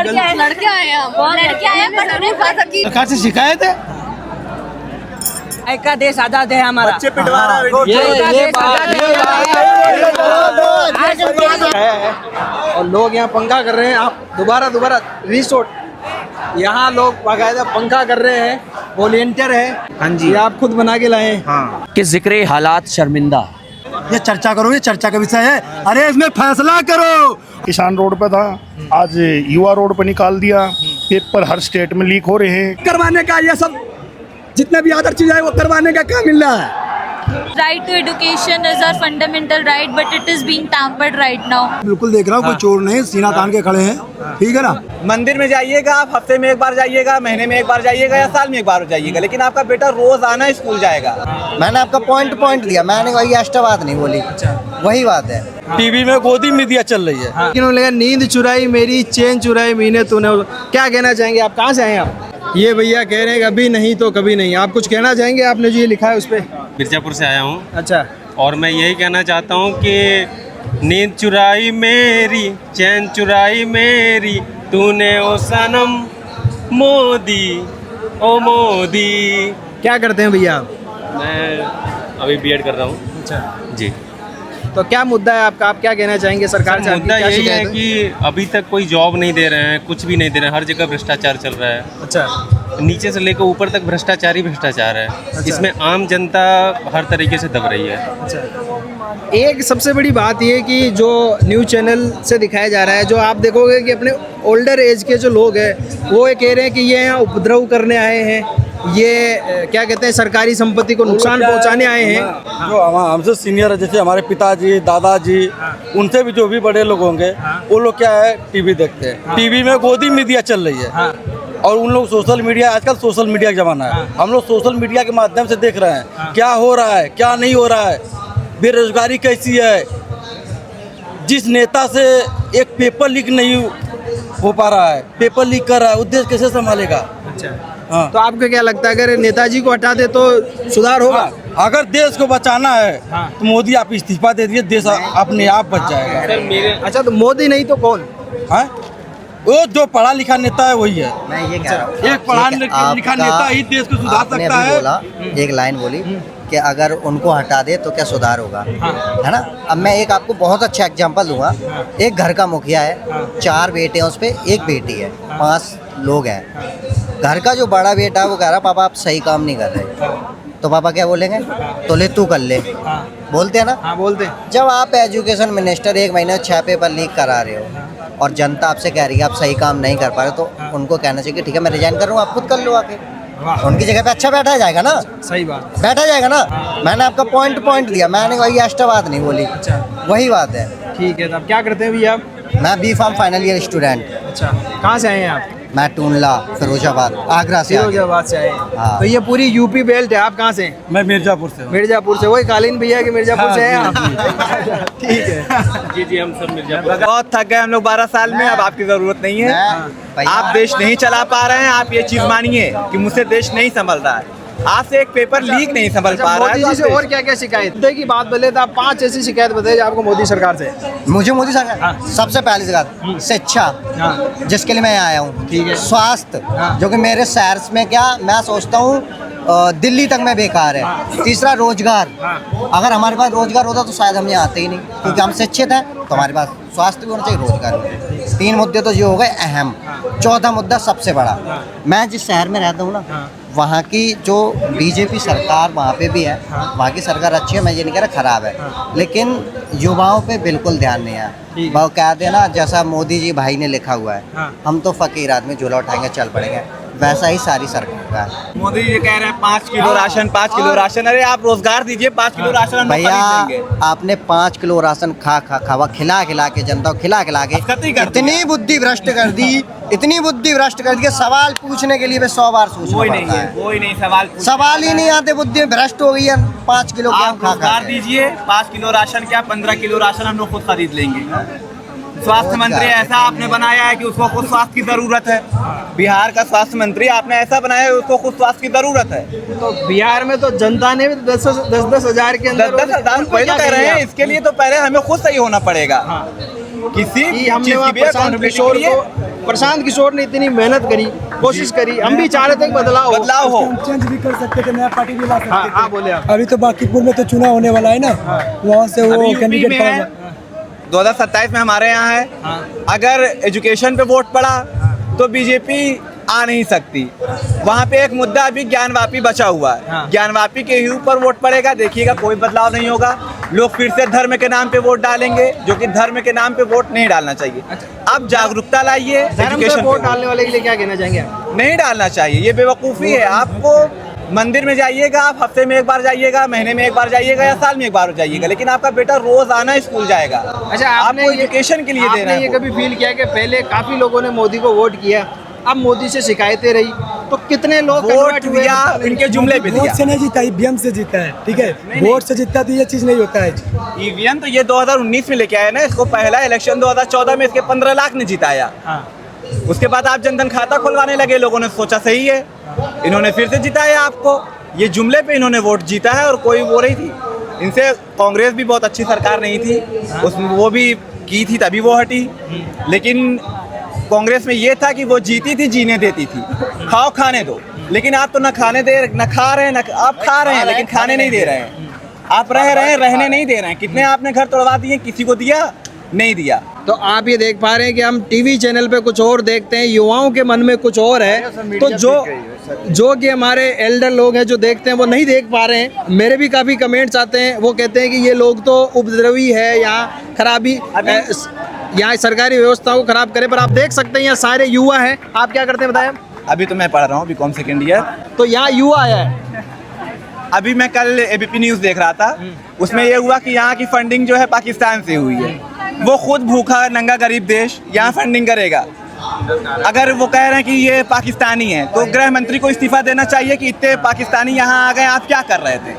लड़के आए हैं, बहुत लड़के आए हैं, बट उन्हें खा सकी। सरकार से शिकायत है। का देश आजाद है हमारा। बच्चे पिटवा रहा है और लोग यहाँ पंखा कर रहे हैं। आप दोबारा रिसोर्ट यहाँ लोग बाकायदा पंखा कर रहे हैं, वॉलेंटियर है। हाँ जी, ये आप खुद बना के लाए हैं। हाँ। कि जिक्र हालात शर्मिंदा। ये चर्चा करो, ये चर्चा का विषय है। अरे इसमें फैसला करो। किसान रोड पे था, आज युवा रोड पे निकाल दिया। पेपर हर स्टेट में लीक हो रहे हैं। करवाने का ये सब जितने भी अदर चीज है वो करवाने का क्या मिल रहा है। Right to education is our fundamental right, but it is being tampered right now. बिल्कुल देख रहा हूँ, कोई चोर नहीं, सीना तान के खड़े हैं। ठीक है ना। मंदिर में जाइएगा आप, हफ्ते में एक बार जाइएगा, महीने में एक बार जाइएगा या साल में एक बार जाइएगा, लेकिन आपका बेटा रोज आना स्कूल जाएगा। मैंने आपका पॉइंट दिया, मैंने वही एक्स्ट्रा बात नहीं बोली, वही बात है। टीवी में गोदी मीडिया चल रही है। लेकिन उन्होंने कहा नींद चुराई मेरी, चैन चुराई मीने तूने। क्या कहना चाहेंगे आप? कहाँ से आए आप? ये भैया कह रहे हैं अभी नहीं तो कभी नहीं। आप कुछ कहना चाहेंगे? आपने जो ये लिखा है उस पे। मिर्जापुर से आया हूँ। अच्छा। और मैं यही कहना चाहता हूँ कि नींद चुराई मेरी, चैन चुराई मेरी, तूने ओ सनम मोदी, ओ मोदी। क्या करते हैं भैया आप? मैं अभी बीएड कर रहा हूँ। अच्छा जी। तो क्या मुद्दा है आपका? आप क्या कहना चाहेंगे सरकार से? मुद्दा यही है कि अभी तक कोई जॉब नहीं दे रहे हैं, कुछ भी नहीं दे रहे हैं, हर जगह भ्रष्टाचार चल रहा है। अच्छा। नीचे से लेकर ऊपर तक भ्रष्टाचार ही भ्रष्टाचार है। इसमें आम जनता हर तरीके से दब रही है। अच्छा। एक सबसे बड़ी बात ये कि जो न्यूज़ चैनल से दिखाया जा रहा है, जो आप देखोगे कि अपने ओल्डर एज के जो लोग हैं वो ये कह रहे हैं कि ये यहाँ उपद्रव करने आए हैं, ये क्या कहते हैं सरकारी संपत्ति को नुकसान पहुंचाने आए हैं। जो हमसे सीनियर है, जैसे हमारे पिताजी, दादाजी, उनसे भी जो भी बड़े लोग होंगे, वो लोग क्या है टीवी देखते हैं। टीवी में गोदी मीडिया चल रही है और उन लोग सोशल मीडिया, आजकल सोशल मीडिया का जमाना है। हम लोग सोशल मीडिया के माध्यम से देख रहे हैं क्या हो रहा है, क्या नहीं हो रहा है, बेरोजगारी कैसी है। जिस नेता से एक पेपर लीक नहीं हो पा रहा है, पेपर लीक कर रहा है, उद्देश्य कैसे संभालेगा? अच्छा। हाँ। तो आपको क्या लगता है अगर नेताजी को हटा दे तो सुधार होगा? अगर देश को बचाना है तो मोदी आप इस्तीफा दे दीजिए, देश अपने आप बच जाएगा। अच्छा, तो मोदी नहीं तो कौन है? वो जो पढ़ा लिखा नेता है वही है। मैं ये कह रहा हूँ, एक पढ़ा लिखा नेता ही देश को सुधार आपने सकता अभी है। बोला, एक लाइन बोली कि अगर उनको हटा दे तो क्या सुधार होगा, है ना। अब मैं एक आपको बहुत अच्छा एग्जांपल दूंगा। एक घर का मुखिया है, 4 बेटे हैं, उस पे 1 बेटी है, 5 लोग हैं। घर का जो बड़ा बेटा है वो कह रहा पापा आप सही काम नहीं कर रहे, तो पापा क्या बोलेंगे? तो ले तू कर ले, बोलते हैं ना। हाँ बोलते हैं। जब आप एजुकेशन मिनिस्टर 1 महीने में 6 पेपर लीक करा रहे हो और जनता आपसे कह रही है आप सही काम नहीं कर पा रहे, तो उनको कहना चाहिए कि ठीक है मैं रिजाइन कर रहा हूँ, आप खुद कर लो आके। उनकी जगह पे अच्छा बैठा जाएगा ना। सही बात। बैठा जाएगा ना। मैंने आपका पॉइंट दिया, मैंने वही एक्स्ट्रा बात नहीं बोली, वही बात है। ठीक है। तो आप क्या करते हैं भैया आप? मैं B.Pharm फाइनल ईयर स्टूडेंट। अच्छा। कहाँ से आए हैं आप? मैं टूनला, फिरोजाबाद, आगरा से। फिरोजाबाद से आए हैं। हाँ। तो ये पूरी यूपी बेल्ट है। आप कहाँ से हैं? मैं मिर्जापुर से हूँ। मिर्जापुर से। वही कालीन भैया के मिर्जापुर से हैं आप? ठीक है। जी हम सब मिर्जापुर। बहुत थक गए हम लोग 12 साल में, अब आपकी जरूरत नहीं है। आप देश नहीं चला पा रहे हैं, आप ये चीज मानिए कि मुझसे देश नहीं संभल रहा है, आपसे एक पेपर लीक नहीं संभल पा रहा है। मोदी जी से और क्या क्या शिकायत की बात बोले तो आप 5 ऐसी शिकायत बताइए आपको मोदी सरकार से। मुझे मोदी सरकार सबसे पहली जगह शिक्षा, जिसके लिए मैं यहाँ आया हूँ। ठीक है। स्वास्थ्य, जो कि मेरे शहर में क्या मैं सोचता हूँ दिल्ली तक में बेकार है। तीसरा रोजगार, अगर हमारे पास रोजगार होता तो शायद हम यहाँ आते ही नहीं, क्योंकि हम शिक्षित हैं तो हमारे पास स्वास्थ्य भी होना चाहिए, रोजगार भी। 3 मुद्दे तो ये हो गए अहम। चौथा मुद्दा सबसे बड़ा, मैं जिस शहर में रहता हूँ ना, वहाँ की जो बीजेपी सरकार वहाँ पे भी है, वहाँ की सरकार अच्छी है, मैं ये नहीं कह रहा खराब है, लेकिन युवाओं पे बिल्कुल ध्यान नहीं है। वो कह देना जैसा मोदी जी भाई ने लिखा हुआ है, हम तो फकीर आदमी झोला उठाएंगे चल पड़ेंगे, वैसा ही सारी सरकार है। मोदी जी कह रहे हैं 5 किलो राशन, 5 किलो राशन। अरे आप रोजगार दीजिए, 5 किलो राशन हम भैया खरीद लेंगे। आपने 5 किलो राशन खिला के जनता को खिला के इतनी बुद्धि भ्रष्ट कर दी, इतनी बुद्धि भ्रष्ट कर दी कि सवाल पूछने के लिए 100 बार सोचना पड़ता है। कोई नहीं सवाल ही नहीं आते, बुद्धि भ्रष्ट हो गई है। 5 किलो आप रोजगार दीजिए, 5 किलो राशन क्या 15 किलो राशन हम लोग खुद खरीद लेंगे। स्वास्थ्य मंत्री ऐसा आपने बनाया है कि उसको खुद स्वास्थ्य की जरूरत है। बिहार का स्वास्थ्य मंत्री आपने ऐसा बनाया है उसको खुद स्वास्थ्य की जरूरत है। तो बिहार में तो जनता ने भी 10-10 हजार के अंदर 10-10 हजार वही तो कह रहे हैं। इसके लिए तो पहले हमें खुद सही होना पड़ेगा। किसी हमने वहाँ प्रशांत किशोर को प्रशांत किशोर ने इतनी मेहनत करी, कोशिश करी, हम भी चाह रहे थे कि बदलाव हो। चेंज भी कर सकते थे, नया पार्टी भी ला सकते हाँ थे। हाँ बोले आप। अभी तो बांकीपुर में तो चुनाव होने वाला है ना, वहाँ से वो अभी यूपी कैंडिडेट में खड़ा है, हुआ। 2027 में हमारे यहाँ है। अगर एजुकेशन पे वोट पड़ा तो बीजेपी आ नहीं सकती। वहाँ पे एक मुद्दा अभी ज्ञानवापी बचा हुआ है, ज्ञानवापी के ही ऊपर वोट पड़ेगा, देखिएगा कोई बदलाव नहीं होगा। लोग फिर से धर्म के नाम पे वोट डालेंगे, जो कि धर्म के नाम पे वोट नहीं डालना चाहिए। आप जागरूकता लाइए, धर्म पे एजुकेशन वोट डालने वाले के लिए क्या कहना चाहेंगे आप? नहीं डालना चाहिए, ये बेवकूफ़ी है। आपको मंदिर में जाइएगा, आप हफ्ते में एक बार जाइएगा, महीने में एक बार जाइएगा या साल में एक बार जाइएगा, लेकिन आपका बेटा रोज आना स्कूल जाएगा। अच्छा, आपने आपको एजुकेशन के लिए दे रहा आपने ये है। कभी फील किया कि पहले काफी लोगों ने मोदी को वोट किया, अब मोदी से शिकायतें रही, तो कितने लोग वोट convert हुए? दिया, इनके जुमले पे वोट दिया। से नहीं जीता, ईवीएम से जीता है, ठीक है। वोट से जीता तो ये चीज नहीं होता है। ईवीएम तो ये 2019 में लेके आए ना, इसको पहला इलेक्शन 2014 में इसके 15 लाख ने जिताया। उसके बाद आप जनधन खाता खुलवाने लगे, लोगों ने सोचा सही है, इन्होंने फिर से जिताया आपको। ये जुमले पे इन्होंने वोट जीता है और कोई वो नहीं थी। इनसे कांग्रेस भी बहुत अच्छी सरकार नहीं थी, उसमें वो भी की थी तभी वो हटी। लेकिन कांग्रेस में ये था कि वो जीती थी, जीने देती थी, खाओ खाने दो। लेकिन आप तो न खाने दे, न खा रहे हैं, न आप खा रहे हैं लेकिन खाने नहीं दे रहे हैं। आप रह रहे हैं, रहने नहीं दे रहे हैं। कितने आपने घर तोड़वा दिए, किसी को दिया नहीं दिया। तो आप ये देख पा रहे हैं कि हम टीवी चैनल पे कुछ और देखते हैं, युवाओं के मन में कुछ और है। तो जो कि हमारे एल्डर लोग हैं जो देखते हैं वो नहीं देख पा रहे हैं। मेरे भी काफ़ी कमेंट्स आते हैं, वो कहते हैं कि ये लोग तो उपद्रवी है, यहाँ खराबी, यहाँ सरकारी व्यवस्था को खराब करे। पर आप देख सकते हैं यहाँ सारे युवा हैं। आप क्या करते हैं बताएं? अभी तो मैं पढ़ रहा हूँ बीकॉम सेकेंड ईयर। तो यहाँ युवा आया है। अभी मैं कल एबीपी न्यूज़ देख रहा था, उसमें ये हुआ कि यहाँ की फंडिंग जो है पाकिस्तान से हुई है। वो खुद भूखा नंगा गरीब देश यहाँ फंडिंग करेगा। अगर वो कह रहे हैं कि ये पाकिस्तानी है तो गृह मंत्री को इस्तीफा देना चाहिए कि इतने पाकिस्तानी यहाँ आ गए, आप क्या कर रहे थे?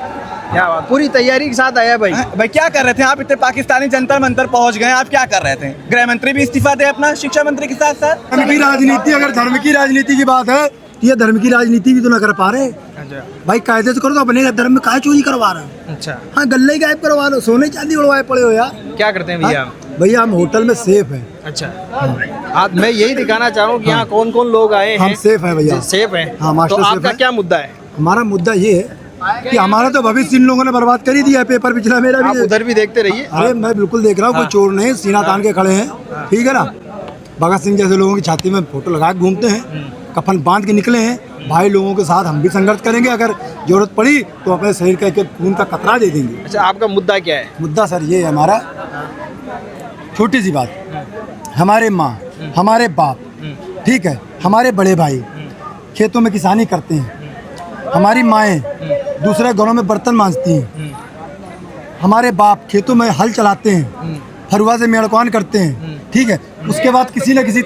क्या बात, पूरी तैयारी के साथ आया भाई। भाई क्या कर रहे थे आप? इतने पाकिस्तानी जंतर मंतर पहुँच गए, आप क्या कर रहे थे? गृह मंत्री भी इस्तीफा दे अपना, शिक्षा मंत्री के साथ साथ। धर्म की राजनीति, अगर धर्म की राजनीति की बात है, ये धर्म की राजनीति भी तो ना कर पा रहे। भाई कायदे से करो, तो अपने धर्म में काहे चोरी करवा रहे हैं? अच्छा, हाँ, गल्ले ही गायब करवा लो, सोने चांदी उड़वाए पड़े हो यार। क्या करते हैं भैया? भैया हम होटल में सेफ हैं। अच्छा, आप मैं यही दिखाना चाह रहा हूँ कि यहाँ कौन कौन लोग आए हैं। हम सेफ हैं भैया, सेफ हैं। हाँ, मास्टर तो सेफ आपका है। क्या मुद्दा है? हमारा मुद्दा ये है कि हमारा तो भविष्य इन लोगों ने बर्बाद कर ही दिया है। पेपर पिछला मेरा आप भी, उधर भी देखते रहिए। अरे मैं बिल्कुल देख रहा हूँ, कोई चोर नहीं, सीना तान के खड़े हैं, ठीक है ना। भगत सिंह जैसे लोगों की छाती में फोटो लगा के घूमते हैं, कफन बांध के निकले हैं। भाई लोगों के साथ हम भी संघर्ष करेंगे, अगर जरूरत पड़ी तो अपने शरीर का एक खून का कतरा दे देंगे। अच्छा, आपका मुद्दा क्या है? मुद्दा सर ये है हमारा, छोटी सी बात, हमारे माँ, हमारे बाप, ठीक है, हमारे बड़े भाई खेतों में किसानी करते हैं, हमारी माएँ दूसरे घरों में बर्तन मांजती हैं, हमारे बाप खेतों में हल चलाते हैं, फरुआ से मेड़कवान करते हैं, ठीक है। उसके बाद किसी न किसी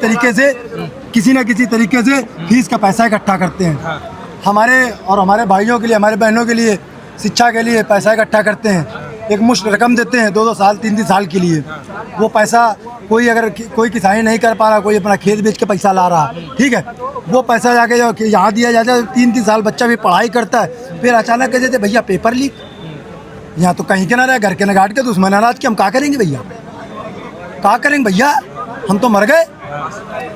तरीके से फीस का पैसा इकट्ठा करते हैं। हमारे और हमारे भाइयों के लिए, हमारे बहनों के लिए शिक्षा के लिए पैसा इकट्ठा करते हैं। एक मुश्त रकम देते हैं 2-2 साल 3-3 साल के लिए। वो पैसा कोई अगर कोई किसानी नहीं कर पा रहा, कोई अपना खेत बेच के पैसा ला रहा, ठीक है, वो पैसा जाके यहाँ दिया जाता है। 3-3 साल बच्चा भी पढ़ाई करता है, फिर अचानक कह देते भैया पेपर लीक। यहाँ तो कहीं के ना रहे, घर के न गाट के दुश्मन अनाज के, हम क्या करेंगे भैया? क्या करेंगे भैया? हम तो मर गए।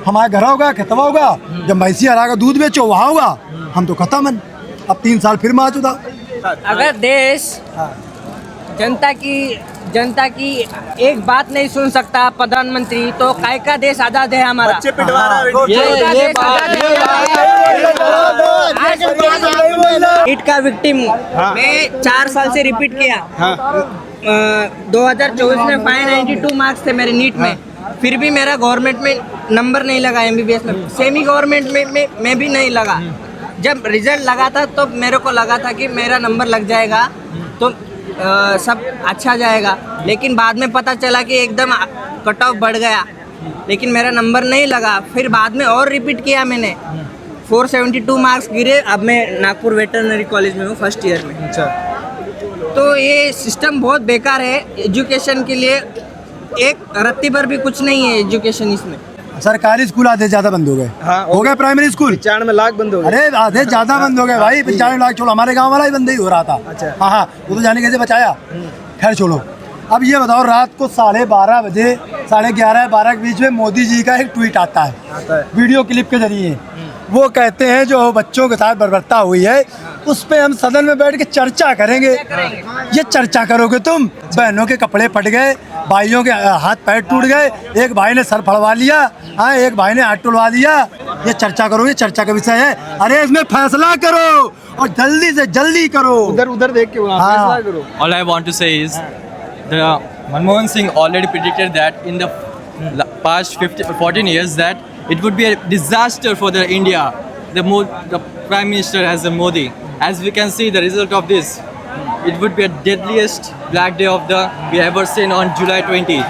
हमारा घर होगा, खेतवा होगा, जब भैंसी हरा का दूध बेचो वहाँ होगा, हम तो खत्म। अब 3 साल फिर मार चुका। अगर देश जनता की एक बात नहीं सुन सकता प्रधानमंत्री, तो काय का देश आजाद है हमारा। बच्चे पिटवा रहा है। नीट का विक्टिम मैं 4 साल से रिपीट किया। 2024 में 592 मार्क्स थे मेरे नीट में, फिर भी मेरा गवर्नमेंट में नंबर नहीं लगा। MBBS में सेमी गवर्नमेंट में भी नहीं लगा। जब रिजल्ट लगा था तो मेरे को लगा था कि मेरा नंबर लग जाएगा तो सब अच्छा जाएगा, लेकिन बाद में पता चला कि एकदम कट ऑफ बढ़ गया, लेकिन मेरा नंबर नहीं लगा। फिर बाद में और रिपीट किया मैंने, 472 मार्क्स गिरे। अब मैं नागपुर वेटरनरी कॉलेज में हूँ, फर्स्ट ईयर में। अच्छा, तो ये सिस्टम बहुत बेकार है एजुकेशन के लिए। एक रत्ती पर भी कुछ नहीं है एजुकेशन इसमें। सरकारी स्कूल आधे ज्यादा बंद हो गए। हाँ, हो गए प्राइमरी स्कूल 95 लाख बंद हो गए। अरे आधे ज्यादा बंद हो गए भाई। 95 लाख छोड़ो, हमारे गांव वाला ही बंद ही हो रहा था। अच्छा। हाँ, वो तो जाने कैसे बचाया, खैर छोड़ो। अब ये बताओ, रात को 12:30 बजे, 11:30-12 के बीच में मोदी जी का एक ट्वीट आता है वीडियो क्लिप के जरिए। वो कहते हैं जो बच्चों के साथ बर्बरता हुई है उस पे हम सदन में बैठ के चर्चा करेंगे। ये चर्चा करोगे तुम? बहनों के कपड़े फट गए, भाइयों के हाथ पैर टूट गए, एक भाई ने सर फड़वा लिया, हाँ, एक भाई ने हाथ टुड़वा दिया। ये चर्चा करोगे? चर्चा का विषय है। अरे इसमें फैसला करो और जल्दी से जल्दी करो। उधर देख के फैसला करो। All I want to say is, Manmohan Singh already predicted that in the past 14 years that it would be a disaster for the India. The Prime Minister as a Modi. As we can see the result of this, it would be a deadliest black day of the we ever seen on July 20.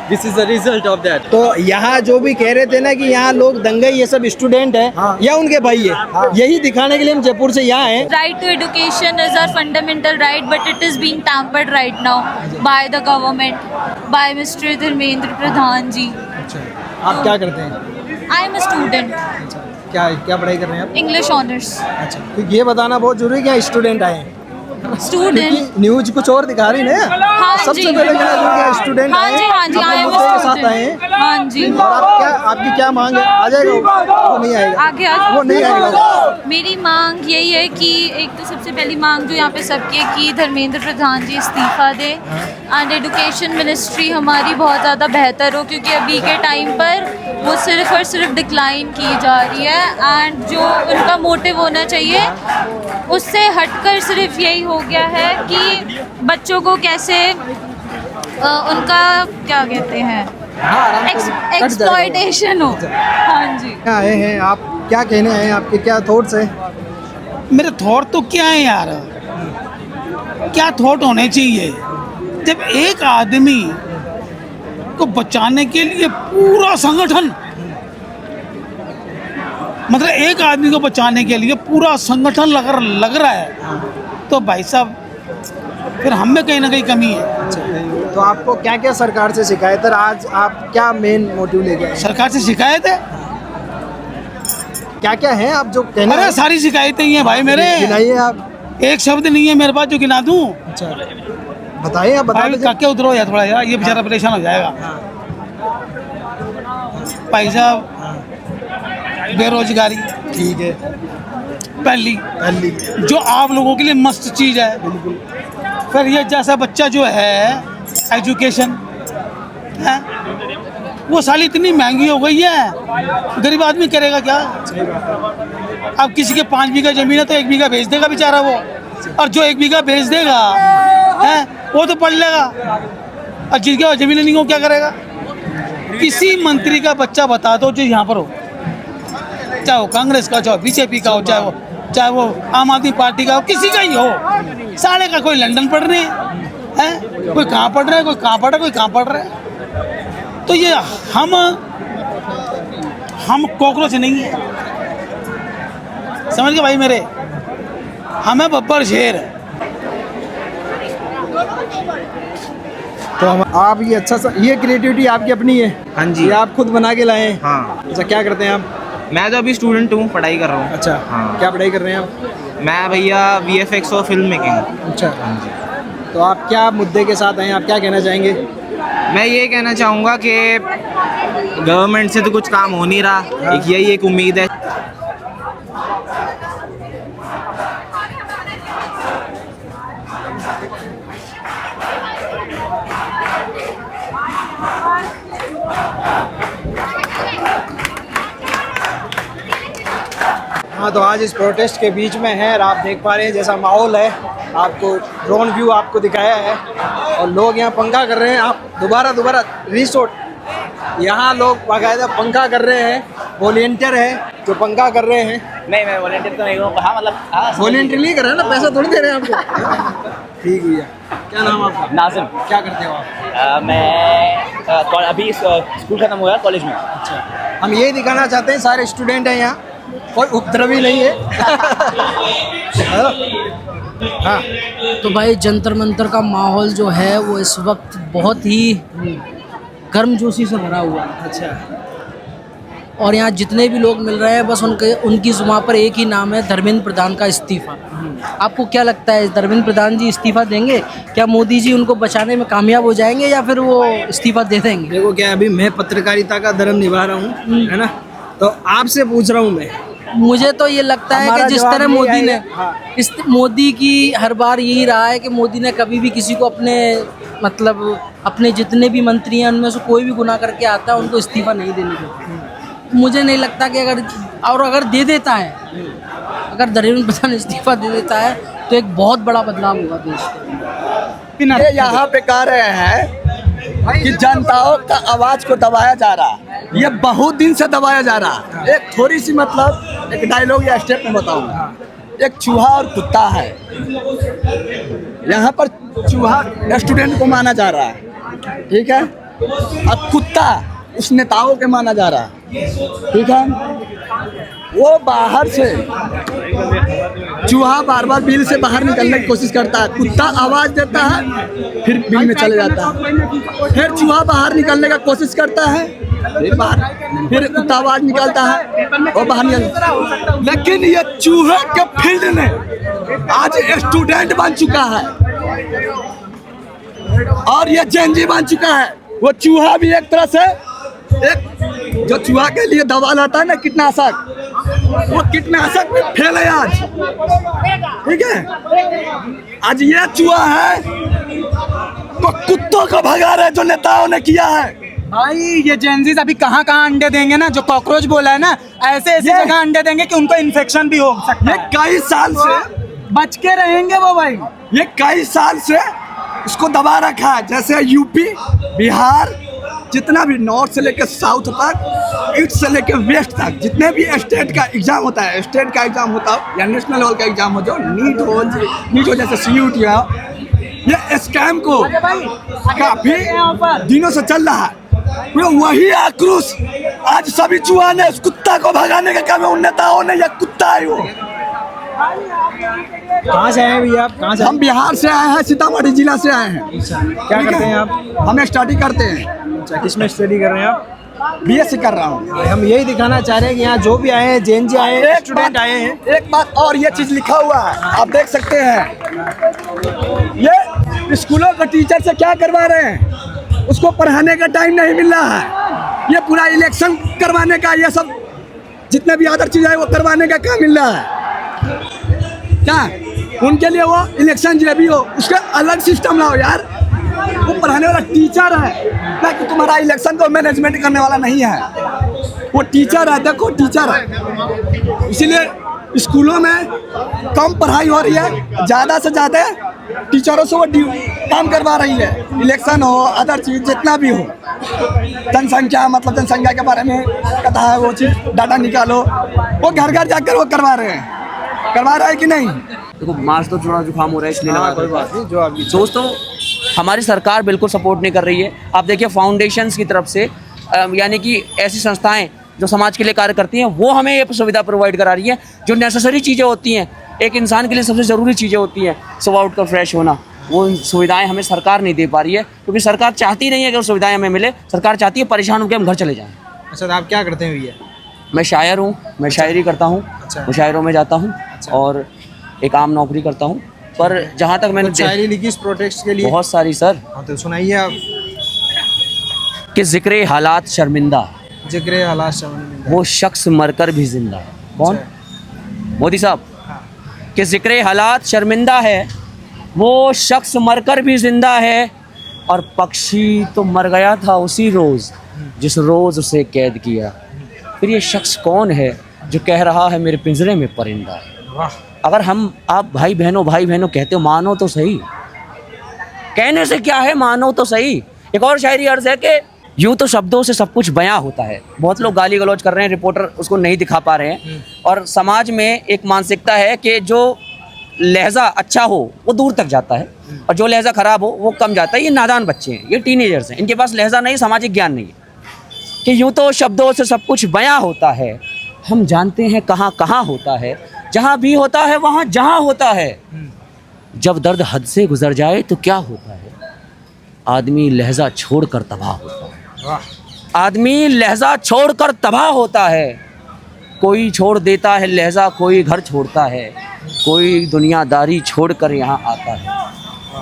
This is the result of that. तो यहाँ जो भी कह रहे थे ना कि यहाँ लोग दंगे ये सब स्टूडेंट है या उनके भाई है, यही दिखाने के लिए हम जयपुर से यहाँ हैं। Right to education is our fundamental right, but it is being tampered right now by the government, by Mr. Dharmendra Pradhan ji. आप क्या करते हैं? I am a student, क्या पढ़ाई कर रहे हैं आप? English honors. अच्छा, तो ये बताना बहुत जरूरी है कि यहाँ स्टूडेंट आए हैं। Student. क्योंकि न्यूज कुछ और दिखा रही है ना। हाँ सबसे जी। पहले क्या स्टूडेंट हाँ जी, हाँ जी, अपने I am a मुद्दे के साथ आए student. हैं। हाँ जी। और आपकी क्या मांग है? आ जाएगा वो नहीं आएगा? आगे वो नहीं आएगा। मेरी मांग यही है कि एक तो सबसे पहली मांग जो यहाँ पे सबकी है कि धर्मेंद्र प्रधान जी इस्तीफ़ा दें एंड एजुकेशन मिनिस्ट्री हमारी बहुत ज़्यादा बेहतर हो, क्योंकि अभी के टाइम पर वो सिर्फ और सिर्फ डिक्लाइन की जा रही है एंड जो उनका मोटिव होना चाहिए उससे हटकर सिर्फ यही हो गया है कि बच्चों को कैसे उनका क्या कहते हैं एक्सप्लॉयटेशन हो। हाँ जी। आए हैं आप, क्या कहने आए हैं? आपके क्या थॉट्स हैं? मेरे थॉट तो क्या है यार, क्या थॉट होने चाहिए जब एक आदमी को बचाने के लिए पूरा संगठन, मतलब एक आदमी को बचाने के लिए पूरा संगठन लग रहा है, तो भाई साहब फिर हम में कहीं ना कहीं कमी है। तो आपको क्या क्या सरकार से शिकायत है? आज आप क्या मेन मोटिव लेके आए? सरकार से शिकायत है? क्या क्या है आप जो कहना? अरे सारी शिकायतें ही हैं भाई मेरे, गिनाइए आप। एक शब्द नहीं है मेरे पास जो गिना दूं। अच्छा बताइए, आप बता भाई दीजिए। काके उधरो यार थोड़ा यार, ये बेचारा परेशान हो जाएगा। भाई साहब बेरोजगारी ठीक है, पहली जो आप लोगों के लिए मस्त चीज़ है। फिर ये जैसा बच्चा जो है एजुकेशन है वो साली इतनी महंगी हो गई है, गरीब आदमी करेगा क्या? अब किसी के 5 बीघा ज़मीन है तो 1 बीघा बेच देगा बेचारा वो, और जो 1 बीघा बेच देगा है वो तो पढ़ लेगा, और जिसके पास ज़मीन नहीं हो क्या करेगा? किसी मंत्री का बच्चा बता दो जो यहाँ पर हो, चाहे वो कांग्रेस का, चाहे बीजेपी का हो, चाहे वो आम आदमी पार्टी का हो, किसी का ही हो, साले का कोई लंदन पढ़ रहे हैं, कोई कहाँ पढ़ रहा है, कोई कहाँ पढ़ रहा है, कोई कहाँ पढ़ रहा है। तो ये हम कॉकरोच नहीं है, समझ गए भाई मेरे, हमें बब्बर शेर। तो हम आप ये अच्छा सा, ये क्रिएटिविटी आपकी अपनी है? हाँ जी। ये आप खुद बना के लाए हैं? हाँ। अच्छा, क्या करते हैं आप? मैं तो अभी स्टूडेंट हूँ, पढ़ाई कर रहा हूँ। अच्छा, हाँ। क्या पढ़ाई कर रहे हैं आप? मैं भैया VFX और फिल्म मेकिंग। अच्छा, तो आप क्या मुद्दे के साथ आए हैं? आप क्या कहना चाहेंगे? मैं ये कहना चाहूँगा कि गवर्नमेंट से तो कुछ काम हो नहीं रहा, एक यही एक उम्मीद है। हाँ, तो आज इस प्रोटेस्ट के बीच में है और आप देख पा रहे हैं जैसा माहौल है, आपको ड्रोन व्यू आपको दिखाया है और लोग यहाँ पंखा कर रहे हैं। आप दोबारा रिसोर्ट, यहाँ लोग बाकायदा पंखा कर रहे हैं, वॉलेंटियर है जो पंखा कर रहे हैं। नहीं, मैं वॉलेंटियर तो नहीं हूँ। हाँ, मतलब वॉलेंटियरली कर रहे हैं ना, पैसा थोड़ी दे रहे हैं आपको। ठीक भैया, क्या नाम आपका? नाज़िम। क्या करते हो आप? मैं अभी स्कूल खत्म हुआ कॉलेज में। अच्छा, हम यही दिखाना चाहते हैं, सारे स्टूडेंट हैं यहाँ, कोई उपद्रवी नहीं है। हाँ, तो भाई जंतर मंतर का माहौल जो है वो इस वक्त बहुत ही गर्मजोशी से भरा हुआ है। अच्छा, और यहाँ जितने भी लोग मिल रहे हैं बस उनकी जुबान पर एक ही नाम है, धर्मेंद्र प्रधान का इस्तीफ़ा। आपको क्या लगता है धर्मेंद्र प्रधान जी इस्तीफा देंगे? क्या मोदी जी उनको बचाने में कामयाब हो जाएंगे या फिर वो इस्तीफा दे देंगे? देखो क्या है, अभी मैं पत्रकारिता का धर्म निभा रहा हूँ, है ना, तो आपसे पूछ रहा हूँ मैं। मुझे तो ये लगता है हमारा कि जिस जवाब तरह यही मोदी ने है, इस मोदी की हर बार यही रहा है कि मोदी ने कभी भी किसी को अपने मतलब अपने जितने भी मंत्री हैं उनमें से कोई भी गुनाह करके आता है उनको इस्तीफा नहीं देने देते। मुझे नहीं लगता कि अगर दे देता है, अगर धर्मेंद्र प्रधान इस्तीफा दे देता है तो एक बहुत बड़ा बदलाव होगा देश में। ये यहाँ पे कह रहे हैं कि जनताओं का आवाज को दबाया जा रहा है, ये बहुत दिन से दबाया जा रहा है। एक थोड़ी सी मतलब एक डायलॉग या स्टेप में बताऊंगा। एक चूहा और कुत्ता है, यहाँ पर चूहा स्टूडेंट को माना जा रहा है, ठीक है, और कुत्ता उस नेताओं के माना जा रहा है, ठीक है। वो बाहर से चूहा बार बार बिल से बाहर निकलने की कोशिश करता है, कुत्ता आवाज देता है फिर बिल में चले जाता है, फिर चूहा बाहर निकलने का कोशिश करता है, फिर कुत्ता आवाज निकालता है और बाहर निकल। लेकिन ये चूहे के फील्ड ने आज स्टूडेंट बन चुका है और ये जेनजी बन चुका है। वो चूहा भी एक तरह से एक जो चूहा के लिए दवा लाता है ना कीटनाशक, वो कीटनाशक में फेल है आज, ठीक है। आज ये चूहा है तो कुत्तों को भगा रहे जो नेताओं ने किया है। भाई ये जेनजीज अभी कहाँ अंडे देंगे ना, जो कॉकरोच बोला है ना, ऐसे जगह अंडे देंगे कि उनको इन्फेक्शन भी हो सकता है। कई साल से बच के रहेंगे वो भाई, ये कई साल से उसको दबा रखा है। जैसे यूपी, बिहार, जितना भी नॉर्थ से लेकर साउथ तक, ईस्ट से लेकर वेस्ट तक, जितने भी स्टेट का एग्जाम होता है, स्टेट का एग्जाम होता हो या नेशनल लेवल का एग्जाम हो, जो नीट हो जैसे CUT हो, ये स्कैम को काफी दिनों से चल रहा है। वही आक्रोश आज सभी चूहा ने उस कुत्ता को भगाने का काम है उन नेताओं ने, या कुत्ता है वो। कहाँ से आए हैं भैया आप? कहाँ से? हम बिहार से आए हैं, सीतामढ़ी जिला से आए हैं। क्या करते हैं आप? हम स्टडी करते हैं। अच्छा, किसमें स्टडी कर रहे हैं आप? BSc कर रहा हूँ। हम यही दिखाना चाह रहे हैं कि यहाँ जो भी आए हैं, जेनजी आए हैं, स्टूडेंट आए हैं। एक बात और, ये चीज लिखा हुआ है, आप देख सकते हैं। ये स्कूलों के टीचर से क्या करवा रहे हैं, उसको पढ़ाने का टाइम नहीं मिल रहा है। ये पूरा इलेक्शन करवाने का, ये सब जितने भी अदर चीज़ है वो करवाने का काम मिल रहा है। क्या उनके लिए वो इलेक्शन जो भी हो उसका अलग सिस्टम लाओ यार। वो पढ़ाने वाला टीचर है ना, कि तुम्हारा इलेक्शन को मैनेजमेंट करने वाला नहीं है। वो टीचर है, देखो टीचर है। इसीलिए स्कूलों में कम पढ़ाई हो रही है, ज़्यादा से ज़्यादा टीचरों से वो काम करवा रही है। इलेक्शन हो, अदर चीज़ जितना भी हो, जनसंख्या मतलब जनसंख्या के बारे में कहता है, वो चीज़ डाटा निकालो, वो घर घर जाकर वो करवा रहे हैं कि नहीं? देखो मार्च तो थोड़ा जुकाम हो रहा है इसलिए लगा। कोई बात नहीं, जो आप दोस्तों हमारी सरकार बिल्कुल सपोर्ट नहीं कर रही है। आप देखिए फाउंडेशंस की तरफ से यानी कि ऐसी संस्थाएं जो समाज के लिए कार्य करती हैं वो हमें ये सुविधा प्रोवाइड करा रही है। जो नेसेसरी चीज़ें होती हैं, एक इंसान के लिए सबसे ज़रूरी चीज़ें होती हैं, सुबह उठ कर फ्रेश होना, वो सुविधाएं हमें सरकार नहीं दे पा रही है, क्योंकि सरकार चाहती नहीं है कि वो सुविधाएं हमें मिले। सरकार चाहती है परेशान होकर हम घर चले जाएँ। अच्छा, तो आप क्या करते हैं भैया? मैं शायर हूँ, मैं शायरी करता हूँ, मुशायरों में जाता हूँ और एक आम नौकरी करता हूँ। पर जहाँ तक मैंने शायरी लिखी इस प्रोटेस्ट के लिए? बहुत सारी सर। हाँ, तो सुनाइए आप। कि जिक्र हालात शर्मिंदा, जिक्र हालात शर्मिंदा, वो शख्स मरकर भी जिंदा है। कौन? मोदी साहब। कि जिक्र हालात शर्मिंदा है, वो शख्स मरकर भी जिंदा है, और पक्षी तो मर गया था उसी रोज़ जिस रोज़ उसे कैद किया। फिर ये शख्स कौन है जो कह रहा है मेरे पिंजरे में परिंदा है? अगर आप भाई बहनों कहते हो, मानो तो सही। कहने से क्या है, मानो तो सही। एक और शायरी अर्ज है कि यूँ तो शब्दों से सब कुछ बयां होता है। बहुत लोग गाली गलौज कर रहे हैं, रिपोर्टर उसको नहीं दिखा पा रहे हैं। और समाज में एक मानसिकता है कि जो लहजा अच्छा हो वो दूर तक जाता है और जो लहजा ख़राब हो वो कम जाता है। ये नादान बच्चे हैं, ये टीनेजर्स हैं, इनके पास लहजा नहीं, सामाजिक ज्ञान नहीं है। कि यूँ तो शब्दों से सब कुछ बयां होता है, हम जानते हैं कहाँ कहाँ होता है, जहाँ भी होता है वहाँ जहाँ होता है। जब दर्द हद से गुजर जाए तो क्या होता है, आदमी लहजा छोड़कर तबाह होता है। आदमी लहजा छोड़कर तबाह होता है। कोई छोड़ देता है लहजा, कोई घर छोड़ता है, कोई दुनियादारी छोड़कर यहाँ आता है।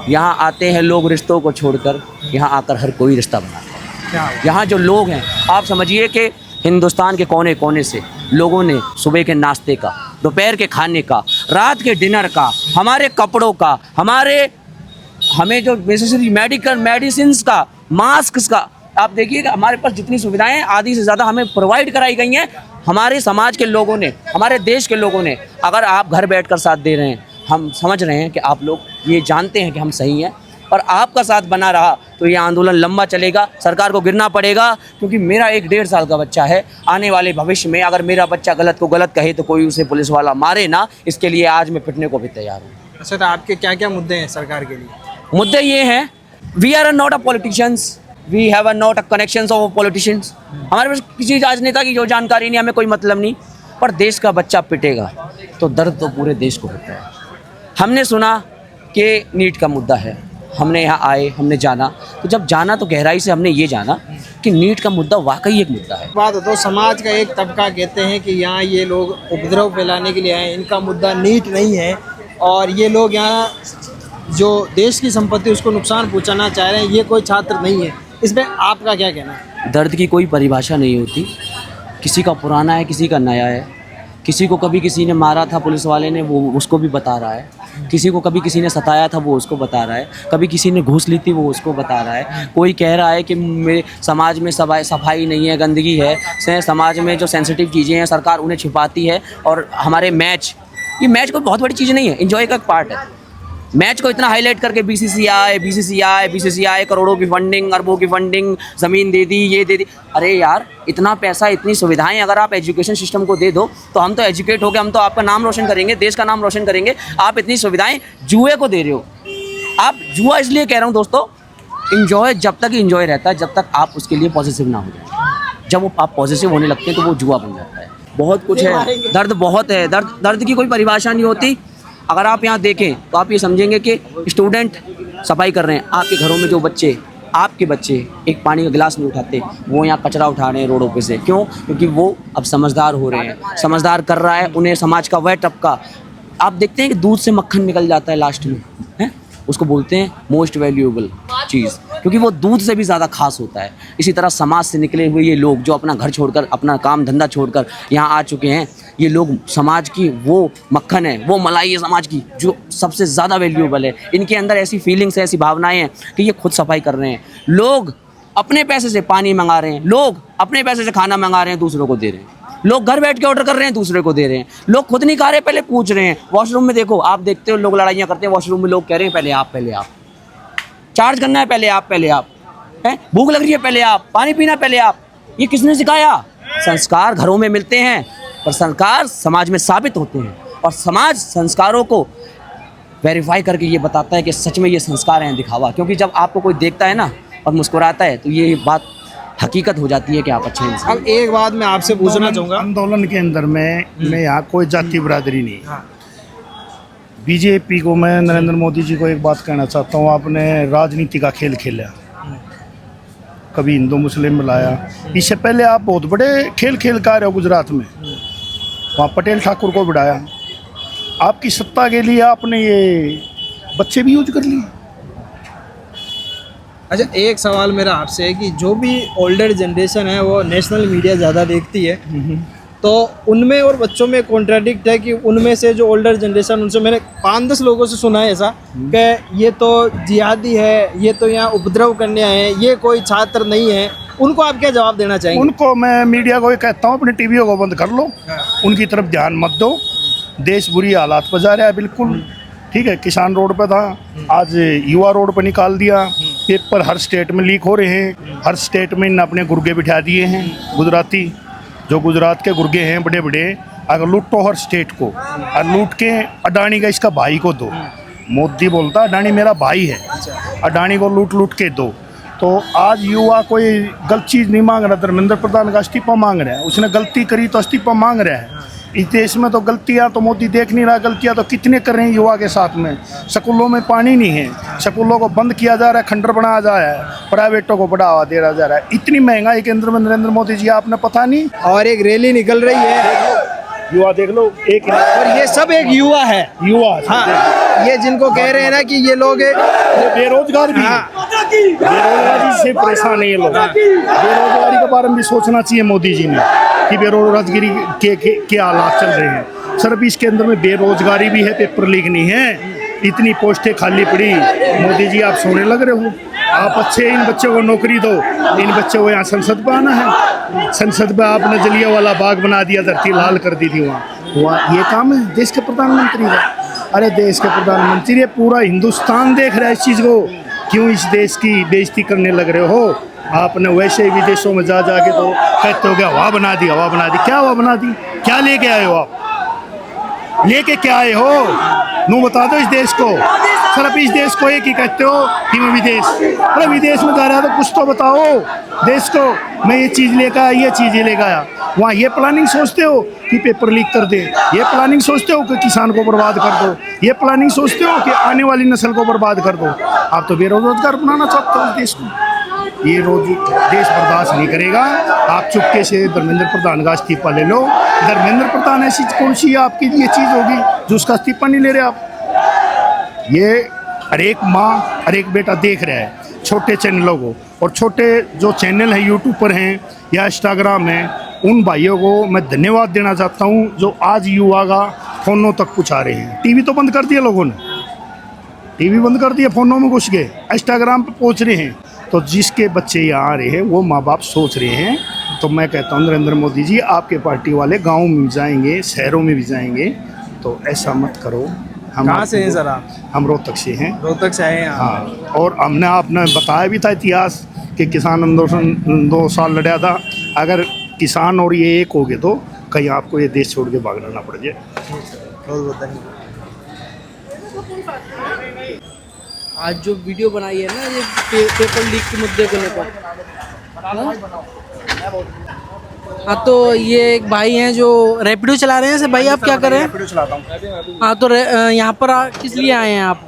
यहाँ आते हैं लोग रिश्तों को छोड़कर, यहाँ आकर हर कोई रिश्ता बनाता है। यहाँ जो लोग हैं, आप समझिए कि हिंदुस्तान के कोने कोने से लोगों ने सुबह के नाश्ते का, दोपहर के खाने का, रात के डिनर का, हमारे कपड़ों का, हमें जो नेसेसरी मेडिसिन्स का, मास्क का, आप देखिएगा हमारे पास जितनी सुविधाएं आधी से ज़्यादा हमें प्रोवाइड कराई गई हैं हमारे समाज के लोगों ने, हमारे देश के लोगों ने। अगर आप घर बैठकर साथ दे रहे हैं, हम समझ रहे हैं कि आप लोग ये जानते हैं कि हम सही हैं, और आपका साथ बना रहा तो ये आंदोलन लंबा चलेगा, सरकार को गिरना पड़ेगा। क्योंकि मेरा एक 1.5 साल का बच्चा है, आने वाले भविष्य में अगर मेरा बच्चा गलत को गलत कहे तो कोई उसे पुलिस वाला मारे ना, इसके लिए आज मैं पिटने को भी तैयार हूँ। अच्छा, तो आपके क्या क्या मुद्दे हैं सरकार के लिए? मुद्दे ये हैं, we are not a politicians, we have not a connections of politicians. हमारे पास किसी राजनेता की जो जानकारी नहीं, हमें कोई मतलब नहीं, पर देश का बच्चा पिटेगा तो दर्द तो पूरे देश को होता है। हमने सुना कि नीट का मुद्दा है, हमने यहाँ आए, हमने जाना, तो जब जाना तो गहराई से हमने ये जाना कि नीट का मुद्दा वाकई एक मुद्दा है। बात तो समाज का एक तबका कहते हैं कि यहाँ ये लोग उपद्रव फैलाने के लिए आए, इनका मुद्दा नीट नहीं है, और ये लोग यहाँ जो देश की संपत्ति उसको नुकसान पहुँचाना चाह रहे हैं, ये कोई छात्र नहीं है। इसमें आपका क्या कहना है? दर्द की कोई परिभाषा नहीं होती, किसी का पुराना है, किसी का नया है, किसी को कभी किसी ने मारा था पुलिस वाले ने, वो उसको भी बता रहा है, किसी को कभी किसी ने सताया था वो उसको बता रहा है, कभी किसी ने घूस ली थी वो उसको बता रहा है। कोई कह रहा है कि मेरे समाज में सफाई नहीं है, गंदगी है, समाज में जो सेंसिटिव चीज़ें हैं सरकार उन्हें छिपाती है, और हमारे मैच, ये मैच कोई बहुत बड़ी चीज़ नहीं है, एंजॉय का एक पार्ट है। मैच को इतना हाईलाइट करके बीसीसीआई करोड़ों की फंडिंग, अरबों की फंडिंग, ज़मीन दे दी, ये दे दी। अरे यार, इतना पैसा, इतनी सुविधाएं अगर आप एजुकेशन सिस्टम को दे दो तो हम तो एजुकेट हो गए, हम तो आपका नाम रोशन करेंगे, देश का नाम रोशन करेंगे। आप इतनी सुविधाएं जुए को दे रहे हो। आप जुआ इसलिए कह रहा हूँ दोस्तों, इन्जॉय जब तक इन्जॉय रहता है, जब तक आप उसके लिए पॉजिटिव ना हो जाए। जब वो आप पॉजिटिव होने लगते हैं तो वो जुआ बन जाता है। बहुत कुछ है, दर्द बहुत है, दर्द की कोई परिभाषा नहीं होती। अगर आप यहाँ देखें तो आप ये समझेंगे कि स्टूडेंट सफाई कर रहे हैं, आपके घरों में जो बच्चे, आपके बच्चे एक पानी का गिलास नहीं उठाते, वो यहाँ कचरा उठा रहे हैं रोडों पे से। क्यों? क्योंकि वो अब समझदार हो रहे हैं, समझदार कर रहा है उन्हें समाज का वह टपका। आप देखते हैं कि दूध से मक्खन निकल जाता है लास्ट में, है उसको बोलते हैं मोस्ट वैल्यूएबल चीज़, क्योंकि वो दूध से भी ज़्यादा खास होता है। इसी तरह समाज से निकले हुए ये लोग जो अपना घर छोड़कर, अपना काम धंधा छोड़कर यहाँ आ चुके हैं, ये लोग समाज की वो मक्खन है, वो मलाई है समाज की जो सबसे ज़्यादा वैल्यूएबल है। इनके अंदर ऐसी फीलिंग्स, ऐसी भावनाएं हैं कि ये खुद सफाई कर रहे हैं। लोग अपने पैसे से पानी मंगा रहे हैं, लोग अपने पैसे से खाना मंगा रहे हैं, दूसरों को दे रहे हैं। लोग घर बैठ के ऑर्डर कर रहे हैं, दूसरे को दे रहे हैं। लोग खुद नहीं खा रहे, पहले पूछ रहे हैं। वॉशरूम में देखो, आप देखते हो लोग लड़ाइयाँ करते हैं वॉशरूम में, लोग कह रहे हैं पहले आप। चार्ज करना है पहले आप, हैं भूख लग रही है पहले आप, पानी पीना पहले आप। ये किसने सिखाया? संस्कार घरों में मिलते हैं पर संस्कार समाज में साबित होते हैं, और समाज संस्कारों को वेरीफाई करके ये बताता है कि सच में ये संस्कार हैं, दिखावा। क्योंकि जब आपको कोई देखता है ना और मुस्कुराता है तो ये बात हकीकत हो जाती है कि आप अच्छे इंसान। अब एक बात मैं आपसे पूछना चाहूँगा, आंदोलन के अंदर में यहाँ कोई जाति बिरादरी नहीं। बीजेपी को मैं, नरेंद्र मोदी जी को एक बात कहना चाहता हूँ, आपने राजनीति का खेल खेला, कभी हिंदू मुस्लिम मिलाया। इससे पहले आप बहुत बड़े खेल खेल कर रहे हो गुजरात में, वहाँ पटेल ठाकुर को बिठाया। आपकी सत्ता के लिए आपने ये बच्चे भी यूज कर लिए। अच्छा, एक सवाल मेरा आपसे है कि जो भी ओल्डर जनरेशन है वो नेशनल मीडिया ज़्यादा देखती है, तो उनमें और बच्चों में कॉन्ट्राडिक्ट है कि उनमें से जो ओल्डर जनरेशन, उनसे मैंने 5-10 लोगों से सुना है ऐसा कि ये तो जिहादी है, ये तो यहाँ उपद्रव करने आए हैं, ये कोई छात्र नहीं है। उनको आप क्या जवाब देना चाहेंगे? उनको मैं मीडिया को ये कहता हूँ, अपने टीवीओ को बंद कर लो, उनकी तरफ ध्यान मत दो। देश बुरी हालात पर जा रहा है, बिल्कुल ठीक है। किसान रोड पे था, आज युवा रोड पे निकाल दिया। पेपर हर स्टेट में लीक हो रहे हैं, हर स्टेट में इन अपने गुर्गे बिठा दिए हैं। गुजराती जो गुजरात के गुर्गे हैं बड़े बड़े, अगर लूटो हर स्टेट को, और लूट के अडानी का इसका भाई को दो। मोदी बोलता अडानी मेरा भाई है, अडानी को लूट के दो। तो आज युवा कोई गलत चीज़ नहीं मांग रहा, धर्मेंद्र प्रधान का इस्तीफा मांग रहा है। उसने गलती करी तो इस्तीफा मांग रहा है। इस देश में तो गलतियां तो मोदी देख नहीं रहा, गलतियां तो कितने कर रहे हैं युवा के साथ में। स्कूलों में पानी नहीं है, स्कूलों को बंद किया जा रहा है, खंडर बनाया जा रहा है, प्राइवेटों को बढ़ावा दे जा रहा है। इतनी महंगाई केंद्र में नरेंद्र मोदी जी आपने पता नहीं। और एक रैली निकल रही है, युवा देख लो एक, और ये सब एक युवा है। युवा हाँ, ये जिनको कह रहे हैं ना कि ये लोग बेरोजगार भी हैं। बेरोजगारी से परेशान है ये लोग। बेरोजगारी के बारे में भी सोचना चाहिए मोदी जी ने कि बेरोजगारी के हालात चल रहे हैं। सर अभी इसके अंदर में बेरोजगारी भी है, पेपर लीक नहीं है, इतनी पोस्टें खाली पड़ी। मोदी जी आप सोने लग रहे हो, आप अच्छे इन बच्चों को नौकरी दो, इन बच्चों को यहाँ संसद पे आना है। संसद पे आपने जलियांवाला बाग बना दिया, धरती लाल कर दी थी वहाँ। ये काम है देश के प्रधानमंत्री का। अरे देश के प्रधानमंत्री, ये पूरा हिंदुस्तान देख रहा है इस चीज़ को, क्यों इस देश की बेइज्जती करने लग रहे हो? आपने वैसे ही विदेशों में जा के तो कहते हो कि हवा बना दी, हवा बना दी। क्या हवा बना दी? क्या लेके आए हो आप? लेके क्या आए हो? नू बता दो इस देश को। सर अब इस देश को एक ही कहते हो कि मैं विदेश, अरे विदेश में जा रहा है तो कुछ तो बताओ देश को। मैं ये चीज़ लेकर आया, ये चीज़ लेकर आया। वहाँ ये प्लानिंग सोचते हो कि पेपर लीक कर दे, ये प्लानिंग सोचते हो कि किसान को बर्बाद कर दो, ये प्लानिंग सोचते हो कि आने वाली नस्ल को बर्बाद कर दो। आप तो बेरोजगार बनाना चाहते हो इस देश को। ये रोज देश बर्दाश्त नहीं करेगा। आप चुपके से धर्मेंद्र प्रधान का इस्तीफा ले लो। धर्मेंद्र प्रधान ऐसी कौन सी आपकी ये चीज़ होगी जो उसका इस्तीफा नहीं ले रहे आप? ये हर एक माँ हर एक बेटा देख रहा है छोटे चैनलों को, और छोटे जो चैनल हैं यूट्यूब पर हैं या इंस्टाग्राम हैं, उन भाइयों को मैं धन्यवाद देना चाहता हूँ जो आज युवा का फ़ोनों तक पहुँचा रहे हैं। टीवी तो बंद कर दिया लोगों ने, टीवी बंद कर दिया, फ़ोनों में घुस गए, इंस्टाग्राम पर पहुँच रहे हैं। तो जिसके बच्चे यहाँ आ रहे हैं वो माँ बाप सोच रहे हैं। तो मैं कहता हूँ नरेंद्र मोदी जी, आपके पार्टी वाले गाँव में भी जाएंगे, शहरों में भी जाएंगे, तो ऐसा मत करो। हम कहाँ से हैं सर आप? हम रोहतक से हैं। रोहतक से आए हैं? हाँ, और आपने बताया भी था इतिहास कि किसान आंदोलन 2 साल लड़ा था। अगर किसान और ये एक हो गए तो कहीं आपको ये देश छोड़ के भागना ना पड़ जाए। बहुत बहुत धन्यवाद। आज जो वीडियो बनाई है ना, ये पेपर लीक के मुद्दे को लेकर। हाँ, तो ये एक भाई हैं जो रैपिडो चला रहे हैं। सर भाई, आप क्या कर रहे हैं? रैपिडो चलाता हूँ। हाँ, तो यहाँ पर किस लिए आए हैं आप?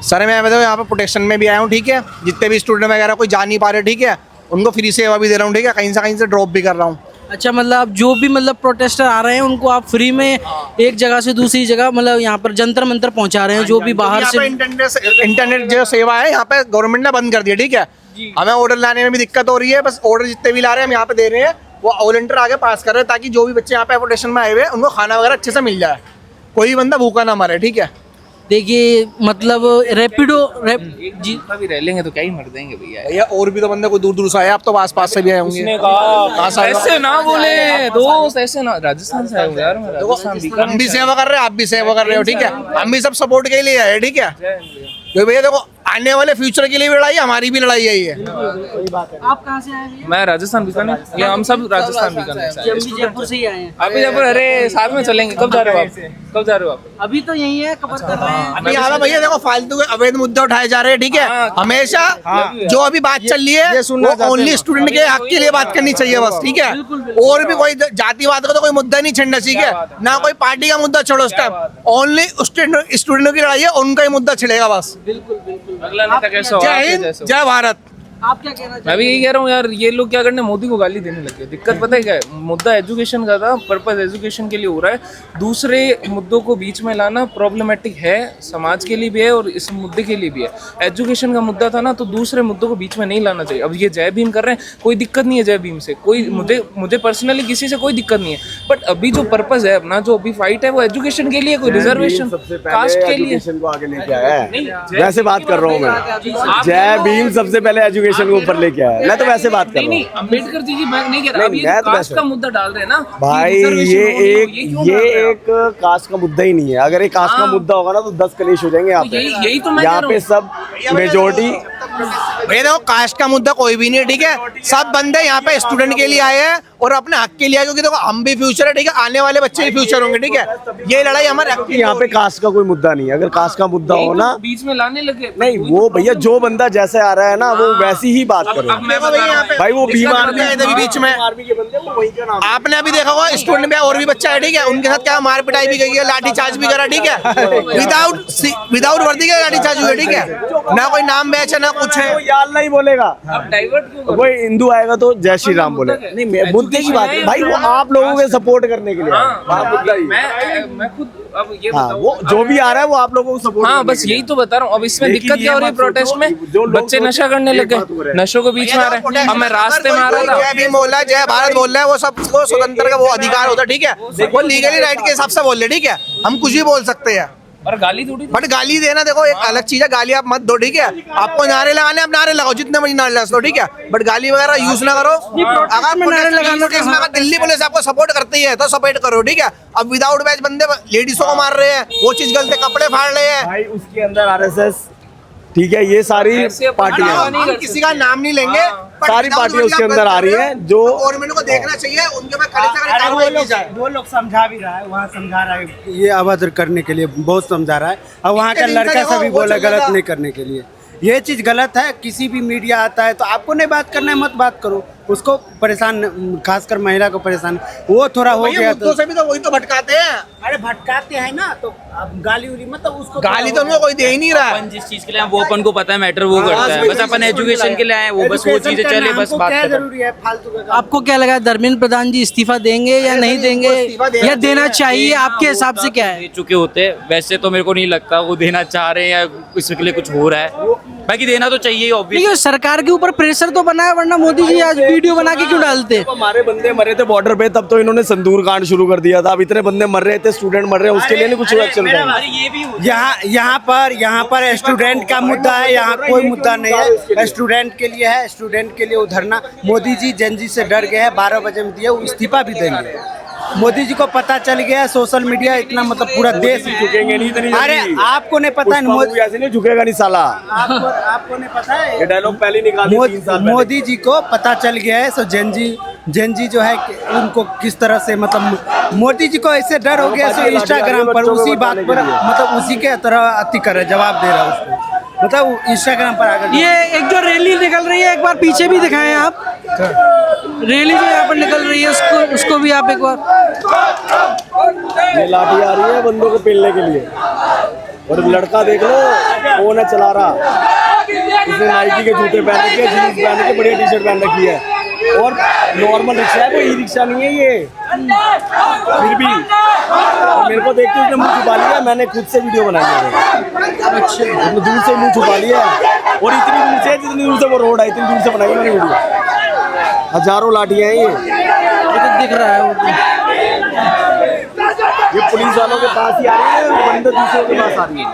सर मैं बताऊँ, यहाँ पर प्रोटेक्शन में भी आया हूँ, ठीक है। जितने भी स्टूडेंट वगैरह कोई जा नहीं पा रहे, ठीक है, उनको फ्री सेवा भी दे रहा हूँ, ठीक है। कहीं से ड्रॉप भी कर रहा हूँ। अच्छा, मतलब जो भी मतलब प्रोटेस्टर आ रहे हैं उनको आप फ्री में एक जगह से दूसरी जगह, मतलब यहाँ पर जंतर मंतर पहुँचा रहे हैं, जो भी बाहर से। इंटरनेट जो सेवा है यहाँ पे गवर्नमेंट ने बंद कर दिया, ठीक है। हमें ऑर्डर लाने में भी दिक्कत हो रही है। बस ऑर्डर जितने भी ला रहे हैं हम यहाँ पे दे रहे हैं, वो वॉलंटियर आगे पास कर रहे हैं, ताकि जो भी बच्चे यहाँ पे एप्लीकेशन में आए हुए हैं उनको खाना वगैरह अच्छे से मिल जाए, कोई बंदा भूखा ना मरे, ठीक है। देखिए, मतलब रैपिडो जी अभी रह लेंगे तो क्या ही मर देंगे भैया। और भी तो बंदे कोई दूर दूर से आए, आप तो आस पास से भी आए होंगे। ऐसे ना बोले दोस्त, ऐसे ना। राजस्थान से आए होंगे यार, हम भी सेवा कर रहे हैं, आप भी सेवा कर रहे हो, ठीक है। हम भी सब सपोर्ट के लिए आए, ठीक है। तो भैया देखो, आने वाले फ्यूचर के लिए भी लड़ाई, हमारी भी लड़ाई है ये। आप कहाँ से आए हैं? मैं राजस्थान बीकानेर, ये हम सब राजस्थान बीकानेर से आए। जयपुर से ही आए हैं। अभी जयपुर, अरे साथ में चलेंगे। कब जा रहे हो आप? कब जा रहे हो आप? अभी तो यही है, कवर कर रहे हैं। अभी यहाँ पे भैया देखो, फालतू के अवैध मुद्दे उठाए जा रहे हैं, ठीक है। हमेशा जो अभी बात चल रही है वो ओनली स्टूडेंट के हक के लिए बात करनी चाहिए बस, ठीक है। और भी कोई जातिवाद का तो कोई मुद्दा नहीं छेड़ना, ठीक है ना। कोई पार्टी का मुद्दा छोड़ो, उस टाइम ओनली स्टूडेंटों की लड़ाई है, उनका ही मुद्दा छिड़ेगा बस। अगला नेता कैसा होगा? जय हिंद, जय भारत। आप क्या कहना मैं भी यही कह रहा हूँ यार, ये लोग क्या करने, मोदी को गाली देने लगे। दिक्कत पता है क्या है? मुद्दा एजुकेशन का था, पर्पस एजुकेशन के लिए हो रहा है। दूसरे मुद्दों को बीच में लाना प्रॉब्लमेटिक है, समाज के लिए भी है और इस मुद्दे के लिए भी है। एजुकेशन का मुद्दा था ना, तो दूसरे मुद्दों को बीच में नहीं लाना चाहिए। अब ये जय भीम कर रहे हैं, कोई दिक्कत नहीं है जय भीम से, कोई मुझे पर्सनली किसी से कोई दिक्कत नहीं है। बट अभी जो पर्पस है अपना, जो अभी फाइट है, वो एजुकेशन के लिए, कोई रिजर्वेशन कास्ट के लिए को आगे लेके आया है। वैसे बात कर रहा हूँ मैं, जय भीम सबसे पहले एजुकेशन को ऊपर लेके आया। मैं तो वैसे बात कर रहा हूँ। अम्बेडकर जी की बात नहीं कर रहा, ये कास्ट का मुद्दा डाल रहे हैं ना भाई। ये एक कास्ट का मुद्दा ही नहीं है। अगर एक कास्ट का मुद्दा होगा ना तो 10 कलेश हो जाएंगे यहाँ पे। यही तो मैं यहाँ पे सब मेजोरिटी। भैया देखो, कास्ट का मुद्दा कोई भी नहीं है, ठीक है। सब बंदे यहाँ पे स्टूडेंट के लिए आए हैं और अपने हक के लिए आए, क्योंकि देखो हम भी फ्यूचर है, ठीक है। आने वाले बच्चे भी फ्यूचर होंगे, ठीक है। ये लड़ाई हमारे हक की। यहाँ पे कास्ट का कोई मुद्दा नहीं है। अगर कास्ट का मुद्दा हो ना, बीच में लाने लगे नहीं, वो भैया जो बंदा जैसे आ रहा है ना, वो वैसी ही बात करो भाई। वो बीमार बीच में आपने अभी देखा होगा, स्टूडेंट में और भी बच्चा है, ठीक है। उनके साथ क्या मार पिटाई भी गई है, लाठी चार्ज भी करा, ठीक है। विदाउट वर्दी के लाठी चार्ज हुआ, ठीक है। ना कोई नाम बैच है ना कुछ है। नहीं बोलेगा, कोई हिंदू आएगा तो जय श्री राम बोलेगा। नहीं, मुद्दे की बात है भाई, वो आप लोगों के सपोर्ट करने के लिए मुद्दा ही। मैं खुद अब ये हाँ, वो जो भी आ रहा है वो आप लोगों को सपोर्ट। हाँ बस यही तो बता रहा हूँ। अब इसमें दिक्कत क्या हो रही है प्रोटेस्ट में, बच्चे नशा करने लग गए, नशों के बीच में आ रहे हैं। अब मैं रास्ते में आ रहा था, जय भीम बोल रहा है, जय भारत बोल रहा है, वो सबको स्वतंत्र का वो अधिकार होता है, ठीक है, वो लीगली राइट के हिसाब से बोल रहे, ठीक है, हम कुछ भी बोल सकते हैं। और गाली थोड़ी, बट गाली देना देखो एक अलग चीज है, गाली आप मत दो, ठीक है, आपको नारे लगाने आप नारे लगाओ, जितने मर्जी नारे लगा दो, ठीक है, बट गाली वगैरह यूज ना करो। अगर नारे लगाने के इसमें दिल्ली पुलिस आपको सपोर्ट करती है तो सपोर्ट करो, ठीक है। अब विदाउट बैच बंदे लेडीजों को मार रहे हैं, वो चीज गलत है, कपड़े फाड़ रहे हैं भाई, उसके अंदर आरएसएस, ठीक है, ये सारी पार्टियां, हम किसी का नाम नहीं लेंगे, सारी पार्टियां उसके अंदर आ रही हैं जो गवर्नमेंट को देखना चाहिए, उनके पास खड़े से खड़े कार्रवाई की जाए। वो लोग समझा भी रहा है, वहाँ समझा रहा है, ये अभद्र करने के लिए बहुत समझा रहा है, और वहाँ का लड़का सभी बोला गलत नहीं करने के लिए। ये चीज़ गलत है। किसी भी मीडिया आता है तो आपको नहीं बात करना है, मत बात करो, उसको परेशान, खासकर महिला को परेशान, वो थोड़ा हो गया तो से भी तो वही तो भटकाते हैं। अरे भटकाते हैं ना, तो अब गाली उली मतलब उसको गाली तो उनको कोई दे ही नहीं रहा है। अपन जिस चीज के लिए आए वो अपन को पता है, मैटर वो करता है, बस अपन एजुकेशन के लिए आए, वो बस वो चीजें चले, बस बात क्या खत्म। जरूरी है फालतू का। आपको क्या लगा धर्मेंद्र प्रधान जी इस्तीफा देंगे या नहीं देंगे, या देना चाहिए, आपके हिसाब से क्या है? दे चुके होते, वैसे तो मेरे को नहीं लगता वो देना चाह रहे हैं या इसके लिए कुछ हो रहा है, बाकी देना तो चाहिए ऑब्वियस। देखिए सरकार के ऊपर प्रेशर तो बना है, वरना मोदी जी आज वीडियो बना के क्यों डालते? हमारे बंदे मरे थे बॉर्डर पे, तब तो इन्होंने संदूर कांड शुरू कर दिया था। अब इतने बंदे मर रहे थे, स्टूडेंट मर रहे हैं, उसके लिए नहीं कुछ एक्शन कर। यहाँ पर स्टूडेंट का मुद्दा है, यहाँ कोई मुद्दा नहीं है, स्टूडेंट के लिए है, स्टूडेंट के लिए उधरना। मोदी जी जनजी से डर गए हैं, 12 बजे में दिए, वो इस्तीफा भी देंगे। मोदी जी को पता चल गया, सोशल मीडिया इतना मतलब पूरा देश झुकेंगे नहीं, इतनी अरे आपको नहीं पता है, ऐसे नहीं झुकेगा नहीं साला, आपको नहीं पता है, ये डायलॉग पहले निकाल मोदी जी को पता चल गया है। सो जनजी जो है उनको किस तरह से मतलब मोदी जी को ऐसे डर हो गया, सो इंस्टाग्राम पर उसी बात पर मतलब उसी के तरह अति कर रहे, जवाब दे रहा है उसको, मतलब इंस्टाग्राम पर आकर। ये एक जो रैली निकल रही है, एक बार पीछे भी दिखाएं आप, रैली जो यहाँ पर निकल रही है उसको भी आप एक बार। ये लाठी आ रही है बंदों को पेलने के लिए, और लड़का देख लो फोन है चला रहा, उसने नाइकी के जूते पहन रखे, जीन्स पहन के, बढ़िया टी शर्ट पहन रखी है, और नॉर्मल रिक्शा है, कोई ई रिक्शा नहीं है ये, फिर भी मेरे को देख के उसने मुंह छुपा लिया। मैंने खुद से वीडियो बनाई है, अच्छा दूर से मुंह छुपा लिया, और इतनी दूर से, जितनी दूर से वो रोड है, इतनी दूर से बनाई मैंने वीडियो। हजारों लाठियां हैं ये तो दिख रहा है, ये पुलिस वालों के पास ही आ रही है, बंदे दूसरों के पास आ रही है।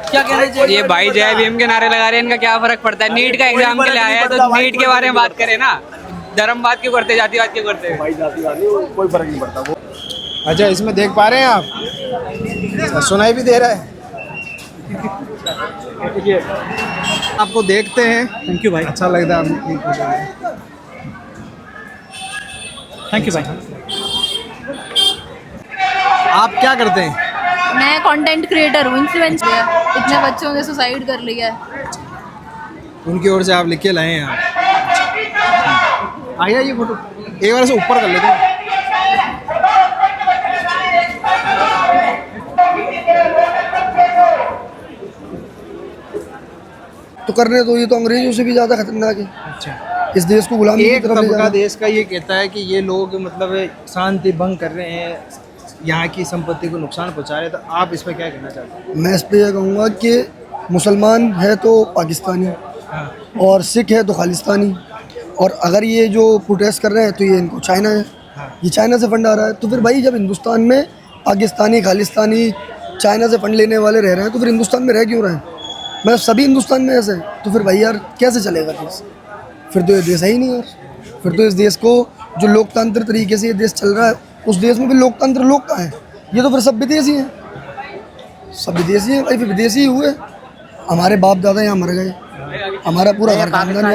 क्या कहना चाहिए? ये भाई जय भीम के नारे लगा रहे हैं, इनका क्या फर्क पड़ता है? नीट का एग्जाम के लिए आया है तो नीट के बारे में बात करें ना, धर्मवाद क्यों करते, जातिवाद क्यों करते? भाई जातिवाद नहीं, कोई फर्क नहीं पड़ता वो। अच्छा इसमें देख पा रहे हैं आप, सुनाई भी दे रहा है, आपको देखते हैं। थैंक यू भाई, अच्छा लगता है, थैंक यू भाई। आप क्या करते हैं? मैं कंटेंट क्रिएटर हूँ, इन्फ्लुएंसर है, इतने बच्चों ने सुसाइड कर लिया है, उनकी ओर से आप लिख के लाए हैं आप। आइए ये फोटो एक बार से ऊपर कर लेते हैं। तो करने दो, ये तो अंग्रेजों से भी ज्यादा खतरनाक है। अच्छा, इस देश को गुलामी की एक तरफ ले जा तबका रहा है। देश का ये कहता है कि ये लोग मतलब शांति भंग कर रहे हैं, यहाँ की संपत्ति को नुकसान पहुँचा रहे हैं, तो आप इस पर क्या कहना चाहते हैं? मैं इस पर यह कहूँगा कि मुसलमान है तो पाकिस्तानी, और सिख है तो खालिस्तानी, और अगर ये जो प्रोटेस्ट कर रहे हैं तो ये इनको चाइना है, ये चाइना से फंड आ रहा है। तो फिर भाई जब हिंदुस्तान में पाकिस्तानी, खालिस्तानी, चाइना से फंड लेने वाले रह रहे हैं, तो फिर हिंदुस्तान में रह क्यों रहे हैं? मैं सभी हिंदुस्तान में ऐसे हैं, तो फिर भाई यार कैसे चलेगा देश? फिर तो ये देश है ही नहीं यार। फिर तो इस देश को जो लोकतंत्र तरीके से ये देश चल रहा है, उस देश में भी लोकतंत्र लोग कहाँ हैं? ये तो फिर सब विदेशी हैं, सब विदेशी हैं भाई, फिर विदेशी ही हुए। हमारे बाप दादा यहाँ मर गए, हमारा पूरा घर खानदान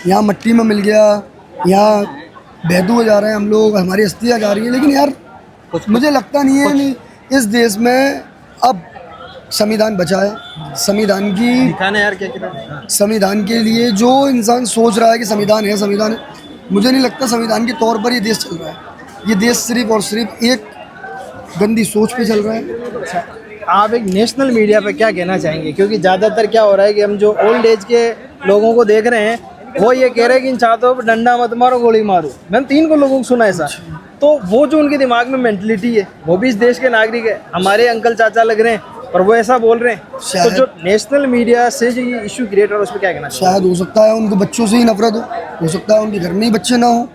यहाँ मट्टी में मिल गया, यहाँ बेहदू हो जा रहे हैं हम लोग, हमारी अस्थियाँ जा रही हैं। लेकिन यार मुझे लगता नहीं है नहीं इस देश में अब संविधान बचा है। संविधान की यार क्या संविधान के लिए जो इंसान सोच रहा है कि संविधान है, संविधान है, मुझे नहीं लगता संविधान के तौर पर ये देश चल रहा है। ये देश सिर्फ और सिर्फ एक गंदी सोच पे चल रहा है। आप एक नेशनल मीडिया पे क्या कहना चाहेंगे? क्योंकि ज़्यादातर क्या हो रहा है कि हम जो ओल्ड एज के लोगों को देख रहे हैं वो ये कह रहे हैं कि इन छात्रों पर डंडा मत मारो गोली मारो। मैंने 3 को लोगों को सुना ऐसा। तो वो जो उनके दिमाग में मेंटलिटी है, वो भी इस देश के नागरिक है, हमारे अंकल चाचा लग रहे हैं पर वो ऐसा बोल रहे हैं। तो जो नेशनल मीडिया से जो ये इशू क्रिएट हो रहा है उस पर क्या कहना चाहिए? शायद हो सकता है उनको बच्चों से ही नफरत हो सकता है उनके घर में ही बच्चे ना हो,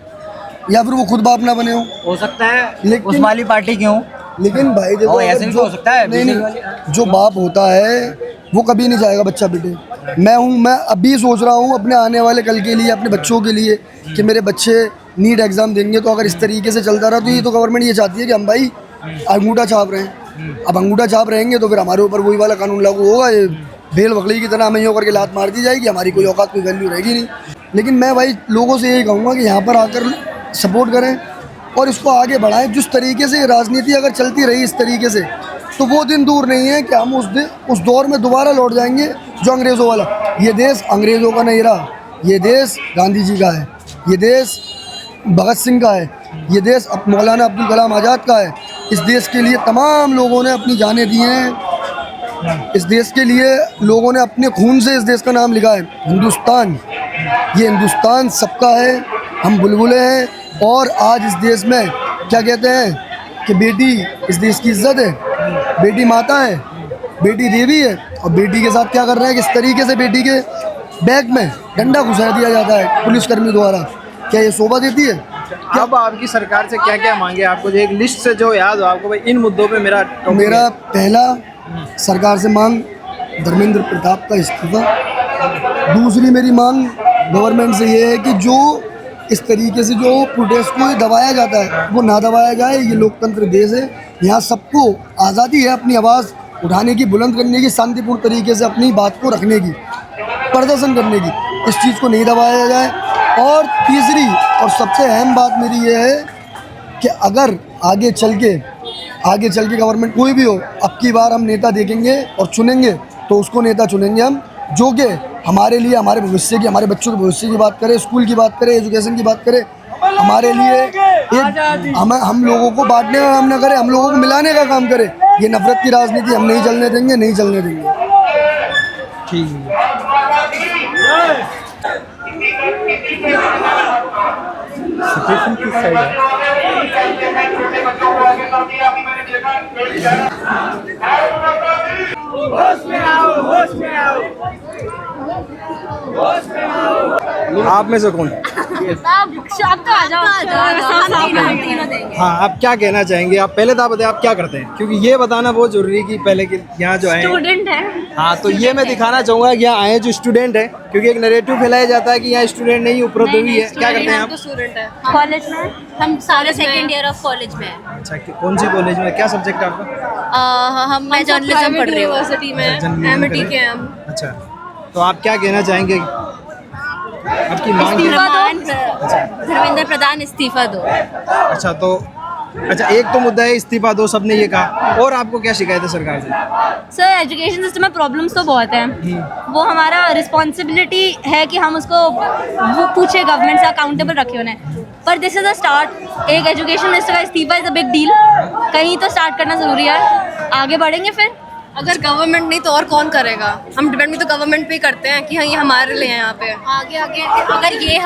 या फिर वो खुद बाप ना बने हो सकता है। लेकिन उस वाली पार्टी क्यों? लेकिन भाई देखो, ऐसे भी हो सकता है। नहीं, जो बाप होता है वो कभी नहीं चाहेगा बच्चा पिटे। मैं अभी सोच रहा हूँ अपने आने वाले कल के लिए, अपने बच्चों के लिए, कि मेरे बच्चे नीट एग्जाम देंगे तो अगर इस तरीके से चलता रहा तो ये तो गवर्नमेंट ये चाहती है कि हम भाई अंगूठा छाप रहे हैं। अब अंगूठा छाप रहेंगे तो फिर हमारे ऊपर वही वाला कानून लागू होगा, ये भेल बकरी की तरह हमें यूँ करके लात मार दी जाएगी, हमारी कोई औकात कोई वैल्यू रहेगी नहीं। लेकिन मैं भाई लोगों से यही कहूँगा कि यहाँ पर आकर सपोर्ट करें और इसको आगे बढ़ाएं। जिस तरीके से राजनीति अगर चलती रही इस तरीके से तो वो दिन दूर नहीं है कि हम उस दौर में दोबारा लौट जाएंगे जो अंग्रेज़ों वाला। ये देश अंग्रेज़ों का नहीं रहा, ये देश गांधी जी का है, ये देश भगत सिंह का है, ये देश मौलाना अब्दुल कलाम आज़ाद का है। इस देश के लिए तमाम लोगों ने अपनी जानें दी हैं, इस देश के लिए लोगों ने अपने खून से इस देश का नाम लिखा है हिंदुस्तान। ये हिंदुस्तान सबका है, हम बुलबुलें हैं। और आज इस देश में क्या कहते हैं कि बेटी इस देश की इज्जत है, बेटी माता है, बेटी देवी है। और बेटी के साथ क्या कर रहे हैं, किस तरीके से बेटी के बैग में डंडा घुसा दिया जाता है पुलिसकर्मी द्वारा। क्या ये शोभा देती है? अब आपकी सरकार से क्या क्या मांगे आपको, जो एक लिस्ट से जो याद हो आपको भाई इन मुद्दों पे मेरा पहला सरकार से मांग धर्मेंद्र प्रताप का इस्तीफा। दूसरी मेरी मांग गवर्नमेंट से ये है कि जो इस तरीके से जो प्रोटेस्ट को दबाया जाता है वो ना दबाया जाए। ये लोकतंत्र देश है, यहाँ सबको आज़ादी है अपनी आवाज़ उठाने की, बुलंद करने की, शांतिपूर्ण तरीके से अपनी बात को रखने की, प्रदर्शन करने की। इस चीज़ को नहीं दबाया जाए। और तीसरी और सबसे अहम बात मेरी ये है कि अगर आगे चल के गवर्नमेंट कोई भी हो, अब की बार हम नेता देखेंगे और चुनेंगे तो उसको नेता चुनेंगे हम जो कि हमारे लिए, हमारे भविष्य की, हमारे बच्चों के भविष्य की बात करे, स्कूल की बात करे, एजुकेशन की बात करे, हमारे लिए एक हम लोगों को बांटने का काम ना करे, हम लोगों को मिलाने का काम करे। ये नफरत की राजनीति हम नहीं चलने देंगे, नहीं चलने देंगे। ठीक है। आप में से कौन? हाँ, आप क्या कहना चाहेंगे? आप पहले तो आप बताएं आप क्या करते हैं, क्योंकि ये बताना बहुत जरूरी है कि पहले कि यहाँ जो आए स्टूडेंट है। हाँ, तो ये मैं दिखाना चाहूँगा कि यहाँ आए जो स्टूडेंट है, क्योंकि एक नैरेटिव फैलाया जाता है कि यहाँ स्टूडेंट नहीं उपलब्ध हुई है। क्या करते हैं आप? स्टूडेंट है, कॉलेज में हम सारे सेकेंड ईयर ऑफ कॉलेज में हैं। अच्छा, कौन सी कॉलेज में, क्या सब्जेक्ट है आपका? मैं जर्नलिज्म पढ़ रही हूँ यूनिवर्सिटी में, एमटी के हम। अच्छा, तो आप क्या कहना चाहेंगे? आपकी मांग धर्मेंद्र प्रधान इस्तीफा दो। अच्छा, तो अच्छा एक तो मुद्दा है इस्तीफा दो, सबने ये कहा, और आपको क्या शिकायत है सरकार से? सर, एजुकेशन सिस्टम में प्रॉब्लम्स तो बहुत हैं। वो हमारा रिस्पॉन्सिबिलिटी है कि हम उसको वो पूछे, गवर्नमेंट से अकाउंटेबल रखे उन्हें। पर दिस इज़ अ स्टार्ट। एक एजुकेशन मिनिस्टर का इस्तीफा इज़ अ बिग डील। कहीं तो स्टार्ट करना ज़रूरी है, आगे बढ़ेंगे फिर। अगर गवर्नमेंट नहीं तो और कौन करेगा? हम डिपेंड भी तो गवर्नमेंट पे ही करते हैं कि हाँ ये हमारे लिए है। यहाँ पे आगे अगर ये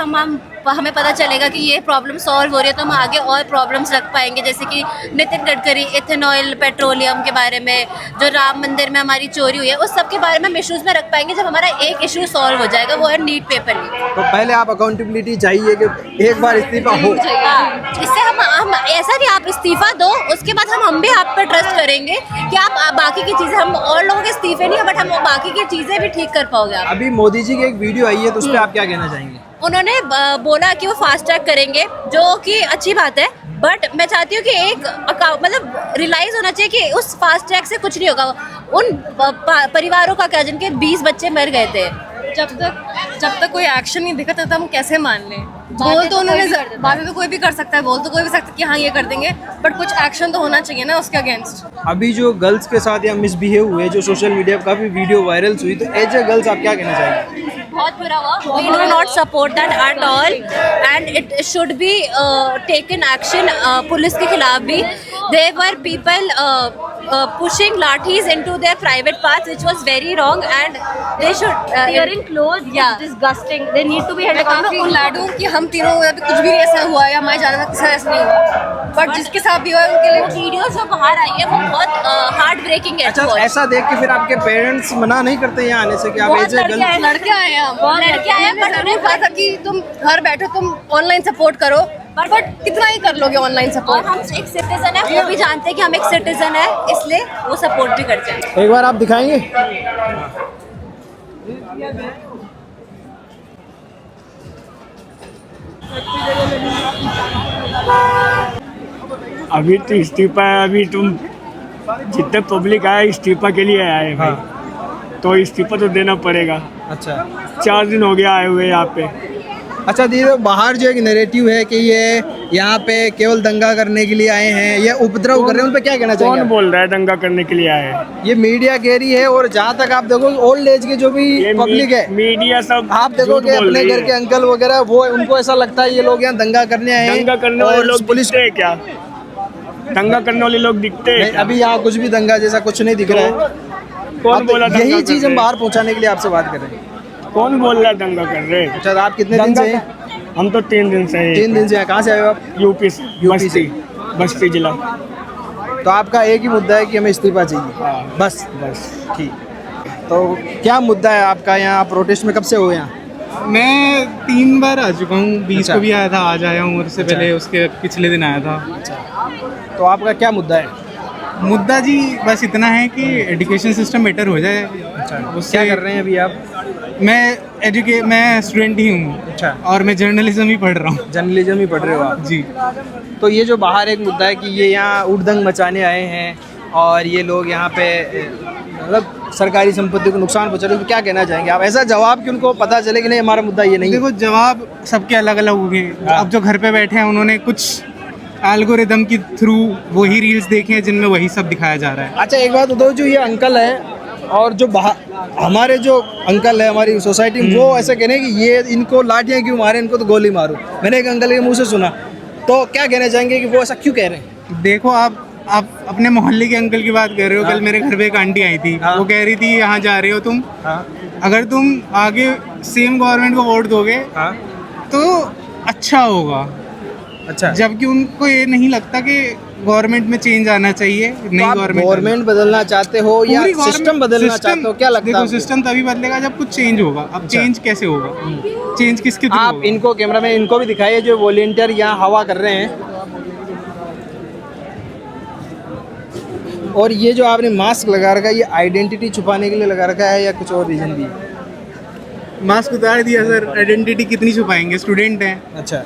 हमें पता चलेगा कि ये प्रॉब्लम सॉल्व हो रही है तो हम आगे और प्रॉब्लम्स रख पाएंगे, जैसे कि नितिन गडकरी इथेनॉल पेट्रोलियम के बारे में, जो राम मंदिर में हमारी चोरी हुई है, उस सब के बारे में हम इश्यूज़ में रख पाएंगे जब हमारा एक इशू सॉल्व हो जाएगा, वो है नीट पेपर लीक। तो पहले आप अकाउंटेबिलिटी चाहिए कि एक बार इस्तीफा हो। इससे हम ऐसा नहीं, आप इस्तीफा दो, उसके बाद हम भी आप पर ट्रस्ट करेंगे कि आप बाकी की चीज़ें, हम और लोगों के इस्तीफे नहीं, बट हम बाकी की चीज़ें भी ठीक कर पाओगे आप। अभी मोदी जी की एक वीडियो आई है तो उस पर आप क्या कहना चाहेंगे? उन्होंने बोला कि वो फास्ट ट्रैक करेंगे, जो कि अच्छी बात है, बट मैं चाहती हूँ कि एक मतलब रियलाइज़ होना चाहिए कि उस फास्ट ट्रैक से कुछ नहीं होगा। उन परिवारों का क्या जिनके 20 बच्चे मर गए थे, जब तक कोई एक्शन नहीं दिखा तब हम कैसे मान लें? बोल तो उन्होंने, बातें तो कोई भी कर सकता है, बोल तो कोई भी सकता है कि हाँ ये कर देंगे, बट कुछ एक्शन तो होना चाहिए ना उसके अगेंस्ट। अभी जो गर्ल्स के साथ या मिसबिहेव हुए, जो सोशल मीडिया पर काफ़ी वीडियो वायरल हुई, तो एज ए गर्ल्स आप क्या कहना चाहेंगे? बहुत बुरा हुआ। We do not support that at all and it should be taken action police के खिलाफ भी। There were people pushing lathis into their private parts, which was very wrong, and they should Tearing clothes, yeah, it's disgusting. They need to be held मैं काफी glad हूँ कि हम तीनों को अभी कुछ भी नहीं ऐसा हुआ है, हमारे जाने तक ऐसा नहीं हुआ, बट जिसके साथ भी हुआ है उनके लिए वीडियो जो बाहर आई है वो बहुत हार्ट ब्रेकिंग है। अच्छा, ऐसा देख के फिर आपके पेरेंट्स मना नहीं करते यहाँ आने से कि आप ऐसे लड़के आए हैं, हम लड़के आए हैं, बट उन्हें कहा था कि तुम घर बैठो, तुम ऑनलाइन सपोर्ट करो, बट कितना ही कर लोगे ऑनलाइन सपोर्ट। हम एक सिटीजन है, वो भी जानते हैं कि हम एक सिटीजन है, इसलिए वो सपोर्ट भी करते हैं। एक बार आप दिखाएंगे? अभी तो इस्तीफा है, अभी तुम जितने पब्लिक आए इस्तीफा के लिए आए भाई, तो इस्तीफा तो देना पड़ेगा। अच्छा, 4 दिन हो गया आए हुए यहाँ पे। अच्छा दीदी, बाहर जो एक नैरेटिव है कि ये यहाँ पे केवल दंगा करने के लिए आए हैं, ये उपद्रव कर रहे हैं, उन पे क्या कहना चाहिए? कौन बोल रहा है दंगा करने के लिए आए हैं? ये मीडिया कह रही है, और जहाँ तक आप देखो ओल्ड एज के जो भी पब्लिक है, मीडिया सब आप देखोगे अपने घर के अंकल वगैरह, वो उनको ऐसा लगता है ये लोग यहाँ दंगा करने आए हैं। दंगा करने वाले लोग पुलिस दिखते हैं क्या? दंगा करने वाले लोग दिखते हैं? अभी यहाँ कुछ भी दंगा जैसा कुछ नहीं दिख रहा है। कौन बोला? यही चीज हम बाहर पहुँचाने के लिए आपसे बात कर रहे हैं। कौन बोल रहा है दंगा कर रहे हैं? अच्छा, आप कितने दिन से हैं? हम तो 3 दिन से हैं। 3 दिन से हैं। कहाँ से आए हो आप? यूपी से, बस्ती जिला। तो आपका एक ही मुद्दा है कि हमें इस्तीफा चाहिए, बस? ठीक। तो क्या मुद्दा है आपका यहाँ प्रोटेस्ट में? कब से हो यहाँ? मैं 3 बार आ चुका हूँ, 20 को भी आया था, आज आया हूँ, और उससे पहले उसके पिछले दिन आया था। तो आपका क्या मुद्दा है? मुद्दा जी बस इतना है कि एजुकेशन सिस्टम बेटर हो जाए। उससे क्या कर रहे हैं अभी आप? मैं स्टूडेंट ही हूँ। अच्छा। और मैं जर्नलिज्म ही पढ़ रहा हूँ। जर्नलिज्म ही पढ़ रहे हो आप? जी। तो ये जो बाहर एक मुद्दा है कि ये यहाँ उड़दंग मचाने आए हैं और ये लोग यहाँ पे मतलब सरकारी संपत्ति को नुकसान पहुँचा रहे हैं, तो क्या कहना चाहेंगे आप? ऐसा जवाब कि उनको पता चले कि नहीं हमारा मुद्दा ये नहीं। देखो, जवाब सबके अलग अलग होंगे। अब जो घर पे बैठे हैं उन्होंने कुछ एल्गोरिदम के थ्रू वही रील्स देखे हैं जिनमें वही सब दिखाया जा रहा है। अच्छा, एक बात बताओ, जो ये अंकल है और जो हमारे जो अंकल है हमारी सोसाइटी में, वो ऐसा कहने कि ये इनको लाठियाँ क्यों मारे, इनको तो गोली मारो। मैंने एक अंकल के मुंह से सुना, तो क्या कहना चाहेंगे कि वो ऐसा क्यों कह रहे हैं? देखो, आप अपने मोहल्ले के अंकल की बात कर रहे हो। कल मेरे घर पे एक आंटी आई थी, वो कह रही थी यहाँ जा रहे हो तुम, अगर तुम आगे सेम गवर्नमेंट को वोट दोगे तो अच्छा होगा। अच्छा, जबकि उनको ये नहीं लगता कि गवर्नमेंट में चेंज आना चाहिए। नहीं, गवर्नमेंट बदलना चाहते हो या सिस्टम बदलना चाहते हो? क्या लगता है? देखो, सिस्टम तभी बदलेगा जब कुछ चेंज होगा। अब चेंज कैसे होगा? चेंज किसके थ्रू? आप इनको कैमरा में इनको भी दिखाइए, जो वॉलंटियर यहाँ हवा कर रहे हैं। और ये जो आपने मास्क लगा रखा है, ये आइडेंटिटी छुपाने के लिए लगा रखा है या कुछ और रीजन भी है? मास्क उतार दिया सर, आइडेंटिटी कितनी छुपाएंगे, स्टूडेंट हैं। अच्छा।